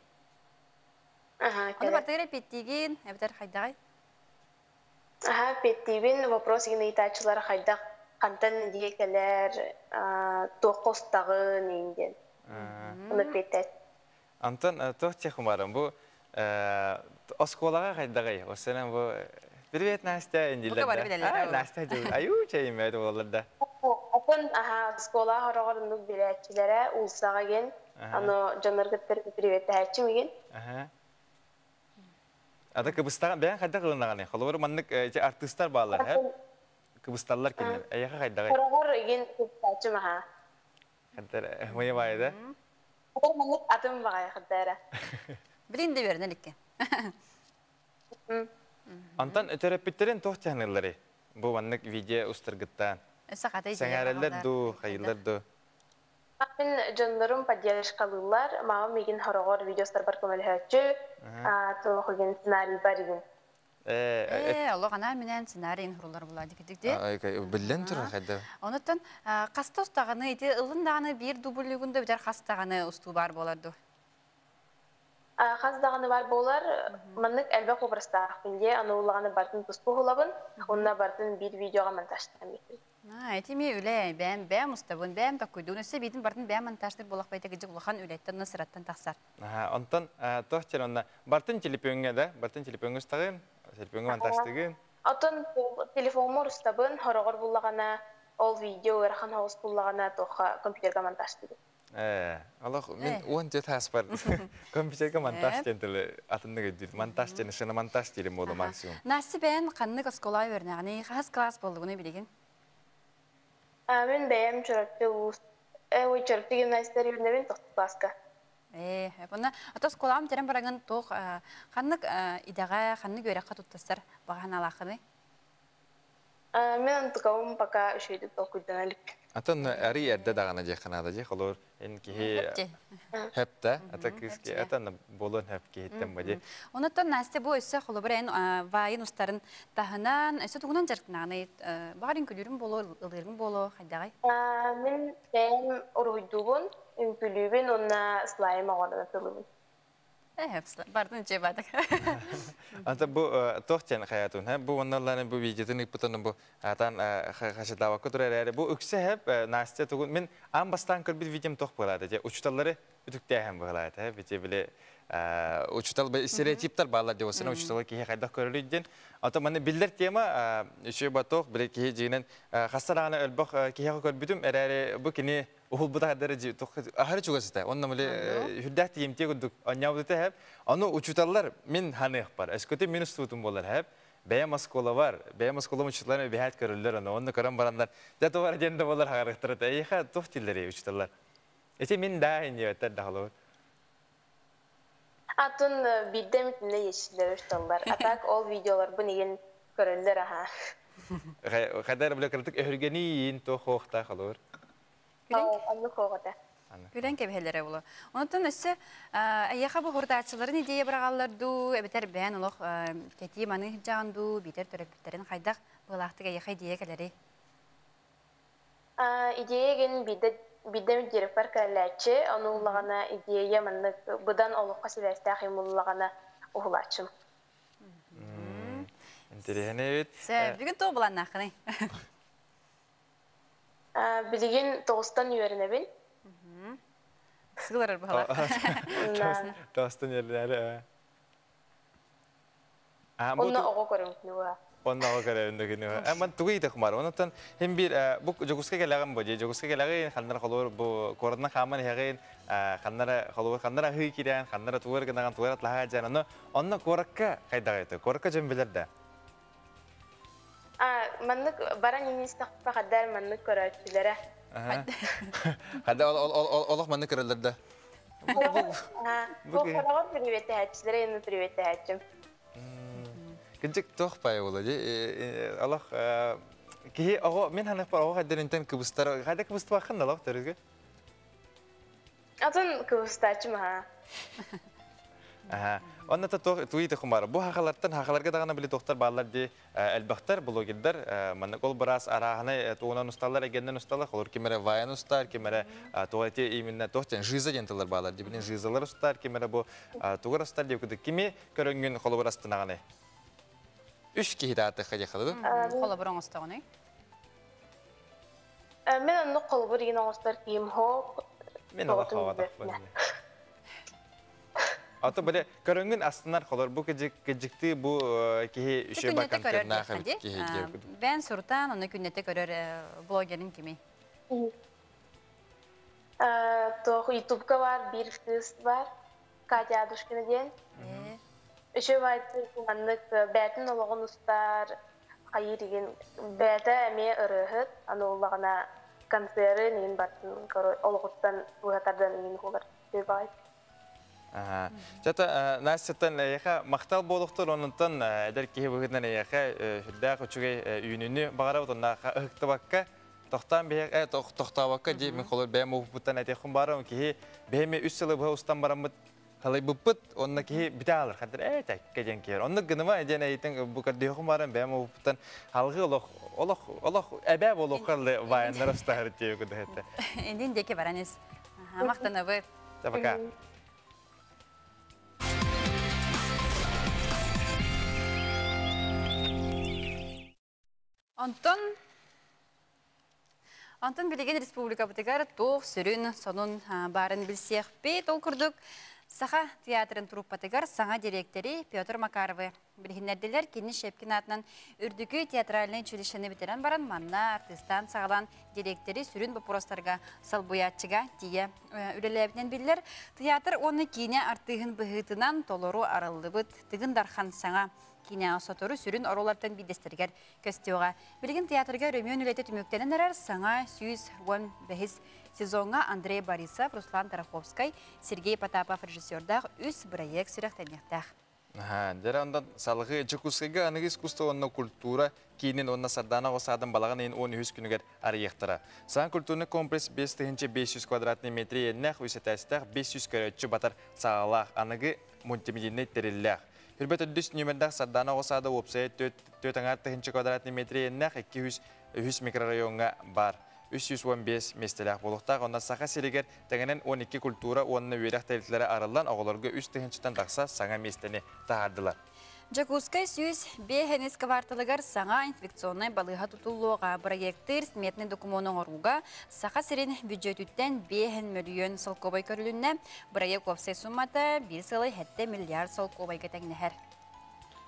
Аны бартыгы петтиген, әбтәр хайдагай. Петтибин вопрос генә итачылар хайда кантан диекелер токостагы нинген. Аны петтет. Антон тохтех умарым бу осколага хайдагай. Осенен бу привет Настя индилдә. Настя җу. Аю чәйме әйтә булаларда. Атын оскола харагырны биләчләре улсага ген. Аны җаннарга привет әйтчимеген. Ada Kıbrıs'tan ben kadar kılınağını. Kalır manlık artistler bağlar hep. Kıbrıslılar kimler? Ayağa kayda. Korogor igen Kıbrıs'ta ha. Kadar maya bayda. Kadar manlık adım var kadar. Bilin de vernelik. Antan terapitlerin tohtiyanları. Bu manlık video ustırgıttan. Sakatay. Sengareller du, hayırlar du. Ben canlarım paylaşkalılar. Mağam megen haragor videolar var kömelhäçü. Toğugen ssenariy var igen. Allah ana menen ssenariyin hurullar buladı gidikdi. Billen tur hada. Ondan qasta ustagаны ити ылындаганы bir дублигунда битер qastagаны усту бар боларdı. Qastagаны бар болар. Маннык әлбә кобрыста. Инде аны улаганы бартын туспу булабын. Онна бартын bir videoga монтажтан бекер. Этими үле бәм устабын бәм та куйдуны себитин бартын бәм монтаждыр булак байта гыжык улахан үлеттен насыраттан тахсар. Онтан тохчер онна бартын телефонга да, бартын телефонга устагын, телефонга монтаждыгын. Атын телефонмор устабын, харагыр буллагана ол видео эрхан хаус буллагана тоха компьютерга монтаждыгын. Allah men on jet has par компьютерга монтаж тентеле атынды гыдыр. Монтаж жана шына монтаж дилем болду максимум. Наси бән канны скола бернәгәне хас класс булдыгыны билеген. Мен бәем чөрәтте ус. Ой чөрәтте гимнастер юннәбен тохтаска. Бuna ата сколам терен бараган тох ханнык идага ханны görәк туттастар баганалахыны. Мен тукавым пока шөйдү токуйданалык. Атын әри әрді дағана жекінады же, қолыр әнкеге әпті, ата кізге, әтіні болуын әпке еттім бәде. Онаттан Настя бұл өсі қолы бір ән вайын ұстарын тағынан, өсі тұғынан жарқынағына бағарын күлерін болу, ұлырын болу, қайдағай? Мен бәйім ұрғыдуғын, үмкілюбін, онына слайым ағадына тылыбын. Бардын че бадық. Anta bu tohten hayatın hep bu onlarla bu videonun ipotunu bu atan haşdava kuturları bu ökse hep Nastya tuğun men am bastan kır bir videom toh buladı je uçtalları ütükte hem buladı hep bize bile uçtal stereotipler bağlar diyorsun uçtal ki hayda körlüydün ata bana bildir tema şu batok bile ki jinin hasarana elbak ki hakor bütün erere bu kini uhul bu da derece toh ahır çugası onunla bile hüddet yemtiye kuduk anyavudu hep onu uçtallar min hani yapar eskote minus tutum bolar hep Beyam askola var. Beyam askola uçtallar bir hayat körüller onu karan baranlar. Zaten var jende bolar hareketler. Eyha tohtilleri uçtallar. Ece min daha ince öter dağılır. Atın bildim ne yeşiller uçtallar. Atak ol videolar bu neyin körüller aha. Kadar bile kırtık örgeniyin tohta kalır. Anlı koğda. Gülen kebhelere ulu. Ondan öse ayağa bu hurdaçıların ideye bırağallardı. Ebiter ben oluq keti manı jandu biter törepitlerin haydak bulaqtık ayağa ideye keleri. İdeye gen bidem direktör kallatçı. Onu ulağına ideye manlık budan oluqqa sileste ximulağına uğulaçım. Enteresan evet. Bugün toğ bulan naqını. Bilgin toğustan öğrenebil. Sıgılar bu hala. Dostun yerleri. Onunla oğu görüntülü var. Onunla oğu görüntülü var. Ama tuğuyu da kumar. Ondan hem bir bu joguska gelağın boğu. Joguska gelağın kanlara kalır bu korona kaman heğin kanlara kalır kanlara hıy kiren kanlara tuğur gınagan tuğur atlağa can. Onunla korakka kayda gaydı. Korakka cembiler de. Manlık baran inistakpa kadar manlık görüntülere. Hadi Allah manlık kırılır da. Бұл қарағын привет әтчілері, енді привет әтчім. Кінчік тоқ бай олы, Аллах, кейі оғы, мен ханық бар оғы қайдарынтен кыбыстар, қайда кыбысты бақын да лақ төрізге? Атын кыбыстачым, Онна та туйты хумар. Бу хакалардан хакаларга дагана биле тоқтар баллар ди албахтар блогердар мана кол барас араханы туунан усталар эгенден усталар холор кемере ваян устар кемере туате именно тохтен жиза денталар баллар ди билен жизалар устар кемере бу тугар устар ди куды кими көрөнгөн холор астынаганы. Үш кихидаты хаҗа хады. Холобор оңостогыны. Мен анны холобор ген оңостар ким хо. Мен ала хавада. Аты біле көріңін астынар қолар бұл кәжікті бұл кейі үші бақантерна қабит кейі кейі. Бән сұртан, оны күннеті көрір блогерін кеме? Тоқ ютубка бар, бір фтыз бар, Катя Адушкина ден. Үші байды күманлық бәтін олығын ұстар, қайыр еген бәті әме ұрығыт, аны олығына концері нейін батын олығыттан ұғатардан нейін қолар деп байды. Жата Настядан яха мақтал болуқтыр, онынтан әдер кейі бұғыдынан яха хүрдәқ үчіге үйініні бағара бұтынна ұқты баққа тоқтан бейек, тоқта баққа дей мен қолыр бәйім ұғыптан әтеқін барым кейі бәйіме 3 жылы бұға ұстан барамыд қалай бұппыт, онына кейі біте алыр қадыр әтәкке ден кейір. Онны гыныма әден әйтін бұқардеқін барым бәйім ұғыптан халғы олық әбәб олық қалды вайындар ұстағыр дейі күді әтті. Endin деке бараныз. Мақтана бұр. Табақа. Антон билеген республика бұтығар тоқ сүрін сонын барын білсеқ бет ол күрдік. Саха театрын труппатығар саңа директори Петр Макаровы. Білгенерделер кені Шепкин атынан үрдігі театральный училищені бітерен баран манна артистан сағалан директори сүрін бұпыростарға салбуятчыға тие үлелебінен білдер. Театр оны кейіне артығын бұғытынан толору арылды бұд, тығын дархан саңа. Киня осотору сүрін оролардан бидестергер көстеуға. Білген театрға рөмион үлеті түміктенен әрір саңа сүйіз руан бәхіз сезонға Андрей Борисов, Руслан Тараховскай, Сергей Потапов режиссердақ үс проект сүректенектақ. Дәрі ондан салығы жүкускайға анығы искусство онна культура кейінен онна сардана осадың балаған ең 13 күнігер арияқтыра. Саған культурны комплекс 500 квадратный метрі еннәқ өсетәстәқ 500 көрөтші батар сағалақ анығы мультимедийный терілләқ. Хүрбет өдіс нөмірдақ сардана осады опсай 4 квадратный метрі еннәқ 200 микрорайонға бар. 315 местеләқ болуқтақ, онна сақа селегер тәңінен 12 культура онны өйрәқ тәлітлері арылан оғыларға 3-тен тақса саңа местені тағардылар. Жакускай сүйіз бейхенес кварталығар саңа инфекционный балыға тұтылуға проекттер сметный документің оруға сақа сирен бюджетіттен 5 миллион солковай көрілінне проект офсай суммата 1,7 миллиард солковай кәтәңнәхәр.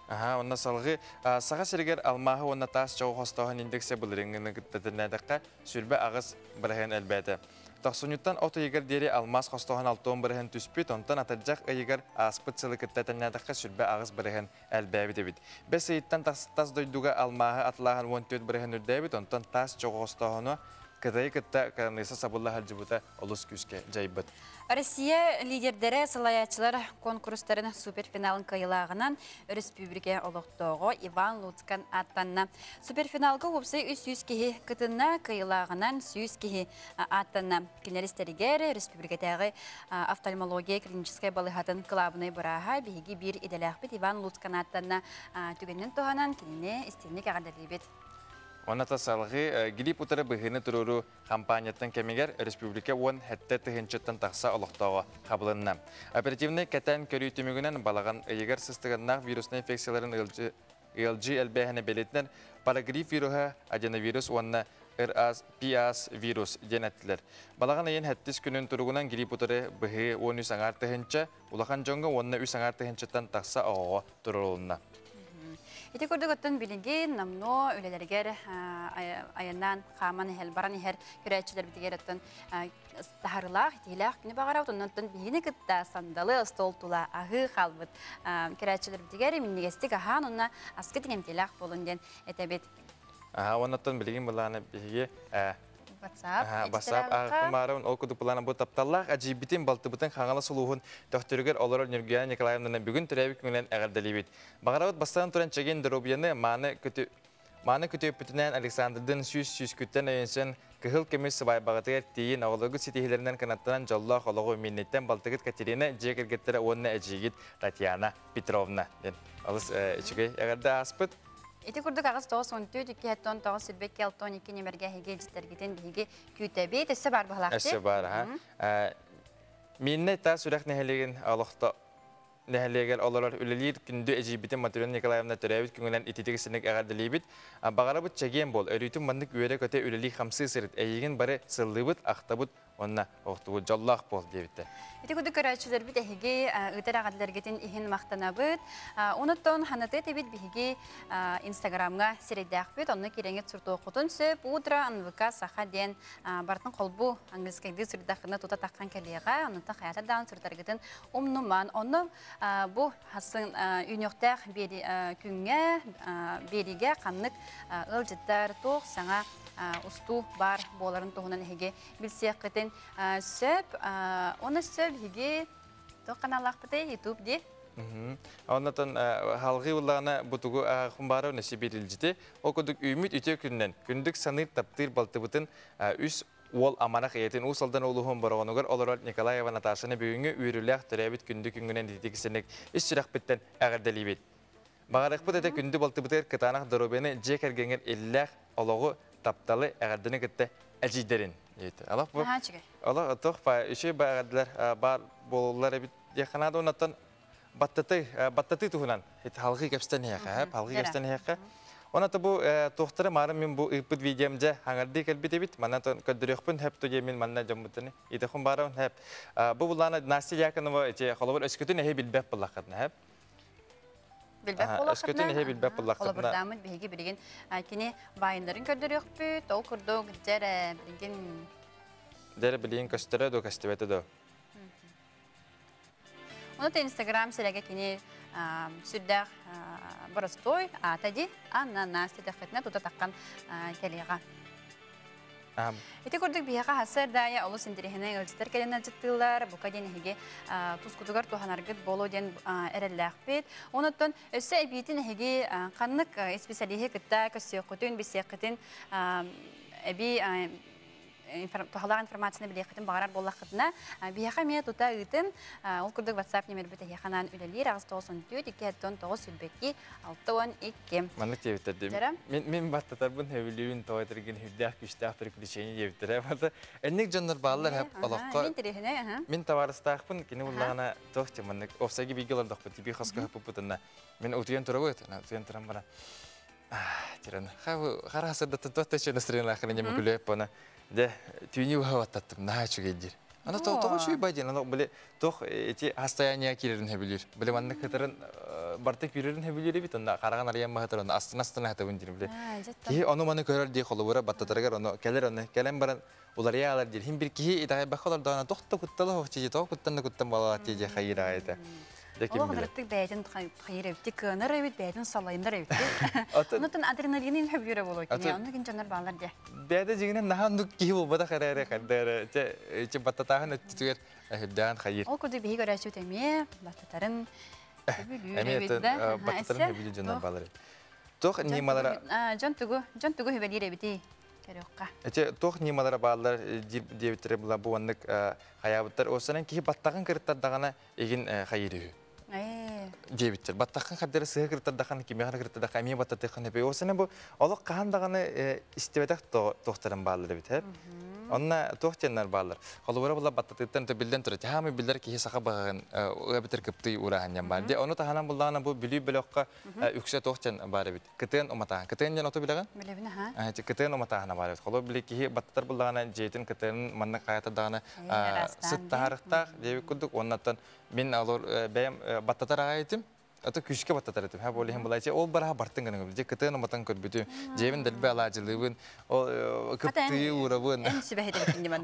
Онна салғы саға сирегер алмағы онна тас жоғы қостауын индексе бұлырыңыны күттәдірнәдіққа сүрбі ағыз бірген әлбәді. Тақсуnyuттан оты егер дері алмаз қостауын 6 бірген түспет, онтан атаджақ егер аспыт сылы күттәдірнәдіққа сүрбі ағыз бірген әлбәбі дебіт. Бәс eyттен тас дойдуға алмағы атлаған 14 бірген үрдәбіт, онтан тас жоғы қостауыны кытай кытта каныса сабылла халжыбыта олус күске жайбыт. Россия лидердері сылаячылар конкурстарын суперфиналын кайылағынан республика олықтоғы Иван Луцкан аттанна. Суперфиналға өпсей 300 кеге кытынна кайылағынан 100 кеге аттанна. Кинеристерігер республикатағы офтальмология клиническай балығатын клабыны бұраға бейгі бір иделәқпет Иван Луцкан аттанна түгеннен тоғанан кеніне істерінік ағадалебет. Онната салғы гилип утары бұғыны тұруру компанияттан кәмегер республика он хәтті түхенчеттен тақса олықтауға қабылынна. Оперативный кәтән көрі түмігінен балаған егер сыстығыннақ вирусный инфекцияларын LG әлбәхіне белетінен парагриф вируға аденовирус онына RS вирус денеттілер. Балаған ең хәттіс күнін тұрғынан гилип утары бұғы 13 аңар түхенче, улақан жоңғы онына 3 аңар түхенчеттен тақса оғыға тұрылына. Ити көрдік өттін білінген намно өлелергер айынан қаман әл баран әр көрәтшілер бітігер өттін тахарылақ, етейлақ күні бағара өттін бейіні күтті сандалы стол тула ағы қалбыт көрәтшілер бітігер міннегестік ахан онына асқы теңемтейлақ болын ден әтәбет. Онаттан білген бұлағына бейге Басап ағымарын ол күді плана бұл тапталлақ әжибітін балтыбытын қаңалы сұлуғын төқтірігер олар Нұргияна Николаевнаны бүгін түрәбік көңілен әғірділейбет. Бағарауыт бастан тұран чеген дұробияны маны күті өпітінен Александрдың сүйіс күттен өйінсен көхіл кемес сыбай бағытығыр тейін ауылығы сетихилерінен канаттынан жаллақ олығы миннеттен балтығыт Катерина жекергеттері онына әжигет Татьяна Петровна. Алыс ішіге әғірді аспыт. Ити курдук агыс 9-14 2-10 9-12 6-12 немерге хеге житергитен биге күтәбет эсе бар булакты. Эсе бар, ха. Минне та сүрәк нәһәлеген алыкта нәһәлегәр алалар үлелер күндә әҗибитен Матрена Николаевна төрәбит күңелен ититегесенек әгәрделебит. Багарабыт чеген бол. Өрүтүн мандык үере көтә үлели хамсы сырыт. Әйеген бары сыллыбыт, актабыт, онна октубу жаллах бол дебитте. Ити курдук көрәчүләр бит эһиге ытар агадыларгытын иһин мактанабыт. Онуттан ханаты тебит биһиге Инстаграмга сиредәхбит. Онны киреңет сурту окутун сөп утра НВК саха ден бартын колбу англискайды сирдәхне тута таккан калега, онуттан хаята дан суртаргытын умнуман. Онны бу хасын үйнөктәк бери күнгә бериге каннык ылжыттар тох саңа усту бар боларын тоғынан әйге білсек қытын сөп, оны сөп әйге тоқаналақ бұты YouTube де. Оннатан халғы ұлағына бұтығы құмбары өнесі берілжіде, ол күндік үміт үте күннен, күндік саныр таптыр балты бұтын үс ол аманақ ейтін ұсалдан олуғын барағынығыр олар Николаева Наташаны бүгінгі үйріләқ түрәбіт күндік күнгінен детекісінік үс сүрақ біттен әғірдәлейбет. Бағарық бұт әті күнді балты бұтыр кытанақ дұрубені жек әргенген елләқ олығы тапталы әғардыны кітті әжейдерін. Алақ бұл? Алақ ұтық үші бағардылар бар болулар әбіт яқынады онаттан баттаты тұғынан халғы кәпстен еқі. Онаты бұл тоқтыры марым мен бұл ұйпыд видеомда аңарды кәлбет әбіт. Маннан көддіріқпін әп төге мен манна жамбытыны. Етіқын барауын әп. Бұл бұланы Насти Якынова қолабыр өскөтін әйе білбәп бұлаққадына әп. Өскөтін әйе білбәп бұлаққадына. Қолабырдамын бейге білген кені байындарын көддіріқпіт, ол күрдіғ дәрі білген... Дәрі білген көстірі дөу көстібеті дөу. Онаты Инстаграм сіләге кені сүрдәқ Боростой, атади, Анна Насти дәқетіне тұта таққан кәлеға. Эти көрдік бияға хасыр дайы олыс интерехіне өлчітер кәлені жыттылар, бұқа денеге тұскутығар туғанарғыт болу ден әрелләқпет. Онаттан өсі әбейтін әге қаннық специалихе күтті көсіқытын, бесеқытын әбей тухалар информацияны билехтен багарар боллахтына бияха ме тута үтен ол күрдек WhatsApp номер бите яханан үлелер агыс 94 209 сүлбеки 612. Маннык тебитте. Мен баттатар бун хевилүүн тойтыргын хүддәк күчтәк приключение дебиттер. Бата энник жаннар баллар хеп алакка. Мен терехне, Мен таварыстакпын кине уллагана тохте маннык офсаги бигелар докпы тиби хаска хеп бутына. Мен утуян турабыт, утуян турам бара. Тиран. Харасырда тотта настроение ахрыне мөкүлөп бана. Да, тюни ухаваттаттым, наачугеддир. Ана тоғучуй байден, ана біле тоқ эти состояние кирерин хебилер. Біле манны кытырын бартык бирерин хебилер бит, анда караган арыян махатыр, анда астына хатабын дир биле. Ки аны маны көрөр ди холобура баттатаргар, аны келер аны келен баран улария алар дир. Хим бир ки итагай бахалар дана тоқта куттала хочи, тоқ куттанна куттан бала тиже хайра айта. Ол қыдырттық бәйден қайыр өтті, көнір өйт, бәйден салайындар өйтті. Онытын адреналинин хөбірі болу кене, оны кен жанар балар де. Бәйді жегінен нағандық кейі ол бада қарайры қандары, че баттатағын өттігер хөбдіған қайыр. Ол күрді бейгі өрәші өтеме, баттатарын хөбілі өйді. Баттатарын хөбілі жанар балар өйді. Тоқ немалара... Жон түгі хөбелер өйді кәріққа. Тоқ немалара балар дебіттері бұла бұвандық қаябыттар. Осынан кейі баттағын кіріттардағына егін қайыр өйді. Дебиттер. Баттаққан қаддары сығы кірттардаққан, кемеғаны кірттардаққан, әме баттатыққан өпей. Осынан бұл олық қағандағаны істебедақ тоқтарын балар өйді. Онна тоқтеннар балар. Холубара була баттатыттан билден турат. Хамы билдер ки саха баган өбитер кыпты урахан бар. Де оны таханан буллана бу билүү белокка үксө тоқтен бар бит. Кытен омата. Кытен жан ото билеген? Билебин ха. Кытен оматахана бар бит. Холу били ки баттар буллана жетин кытен манна каята дагана сыт тарыхта деби кудук оннаттан мен алор бем баттатар айтым. Ата күшке баттатар айтым. Ха болehen булайча ол бара бартын гана бил. Кытен оматан көрбүтү. Жебин делбе алажылыбын. Ол кыпты урабын.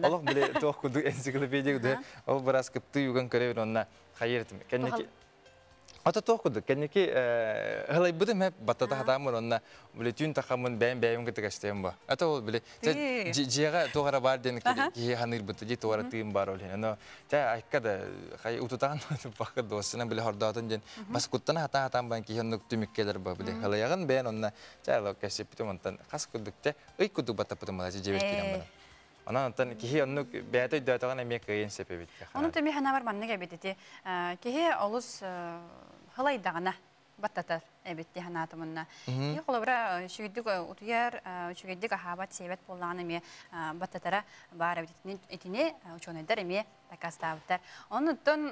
Аллах биле тоқ куду энциклопедия гүдө. Ол барас кыпты юган көрөбүн онна хайыртым. Кенеки Ата тоқуды, кәнеке ғылай бұдым әп баттата хатамын, онына біле түйін тақамын бәйім күтік әштейім ба. Ата ол біле, жиға тоғара бар дені кейі ғаныр бұты, жи тоғара түйін бар олен. Оно, айққада қай ұтутаған бақы досына біле хордатын ден, бас құттана хатам бән кейі онық түміккелер ба біле. Ғылайағын бәйін онына жайлы кәсіп бітім онтан қас күдікте ұй күдік баттап бұтым алайсы жебет келем бұдан. Онан кейі онық бәйті өйдәтіған әмек қиын сепе бітті. Оның төме хана бар манны кәбететі. Кейі олыс халайдағана баттатар әбетті ханатымынна. Қолабыра шүгеддік ұтуяр, шүгеддік ахабат сейбет болағаны ме баттатара бар әбетіне учонайдар әме такастабыттар. Оның ұттын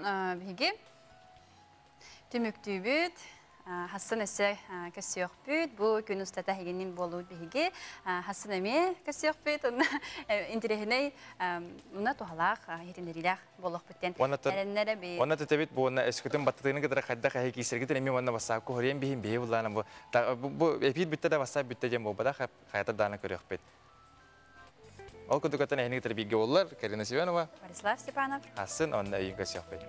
бігі түміктүйбіт, Хасын өсі көсіоқ бүт, бұл күн ұстата хегенін болуы бігі. Хасын әме көсіоқ бүт, интерегіней ұна туғалақ, етіндерілік болуқ бүттен. Оны тәтәбет бұл өскітін баттатығының кедірі қайдақ әйі кейсергетін әме оны басап көғырен бейін бейі бұлағына бұл. Әпейт бүтті де басап бүтті дем бұл бада қайта даны көрек бет. Ол күдікетін әйінің тәрбейге олар, Карина Сиванова, Борислав Степанов, Хасын, оны әйін көсіоқ бет.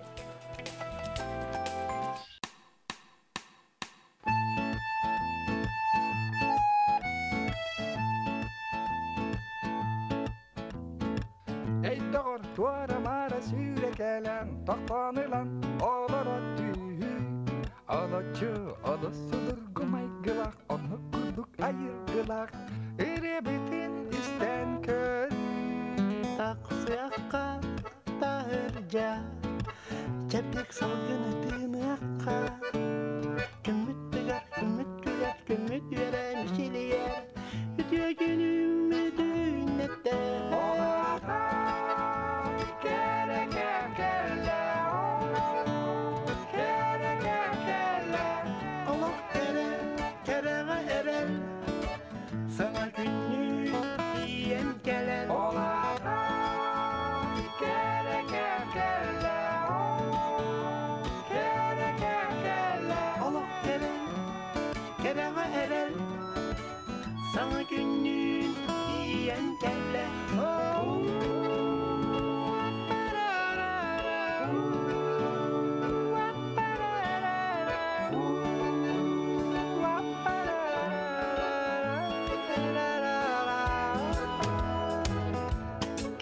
Tuara mara sürəkələn, taxtanılan, alara tüyü. Alaçı, alasıdır qımaygılaq, onu qurduk ayırgılaq. Erebetin isten kör. Taqsıyaqqa, tahırca, çəplik salgın etiniqqa. Kümmüt tügər, kümmüt yərən şiliyər. Ütüyor günüm düğünette.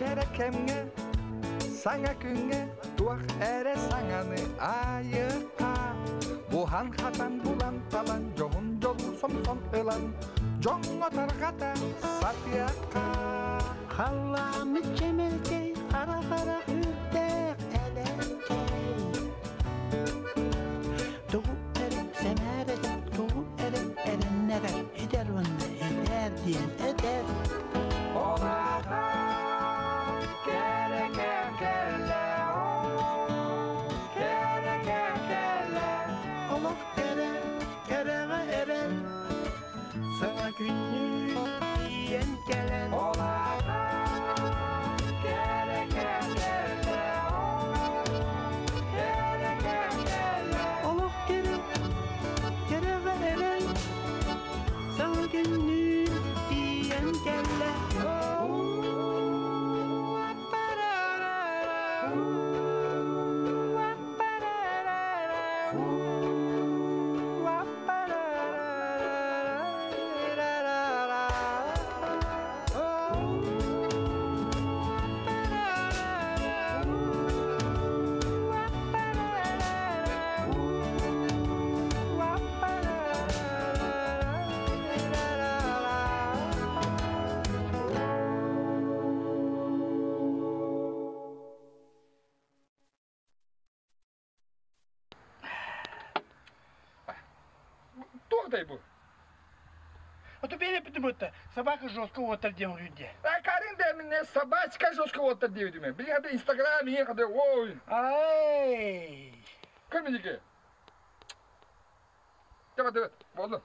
Kerekemge, sana künge, tuak ere sanganı ayıka. Buhan hatan bulan talan, johun johun som elan, johun otargata satyaka. Hallamı çemelkey, kara kara hürdek elenkey. Doğu eren semeret, doğu eren erenlere, eder vanna eder diyen eder. Günü diyen gelen Allah kere veren sana günü diyen gelen bu. А то бери потому-то собака жестко отыр дем люди. Карин демine собачка жестко отыр девдиме. Bir hadi Instagram iyi hadi oy. Ay. Kırmızı ki. Devam et. Oldu.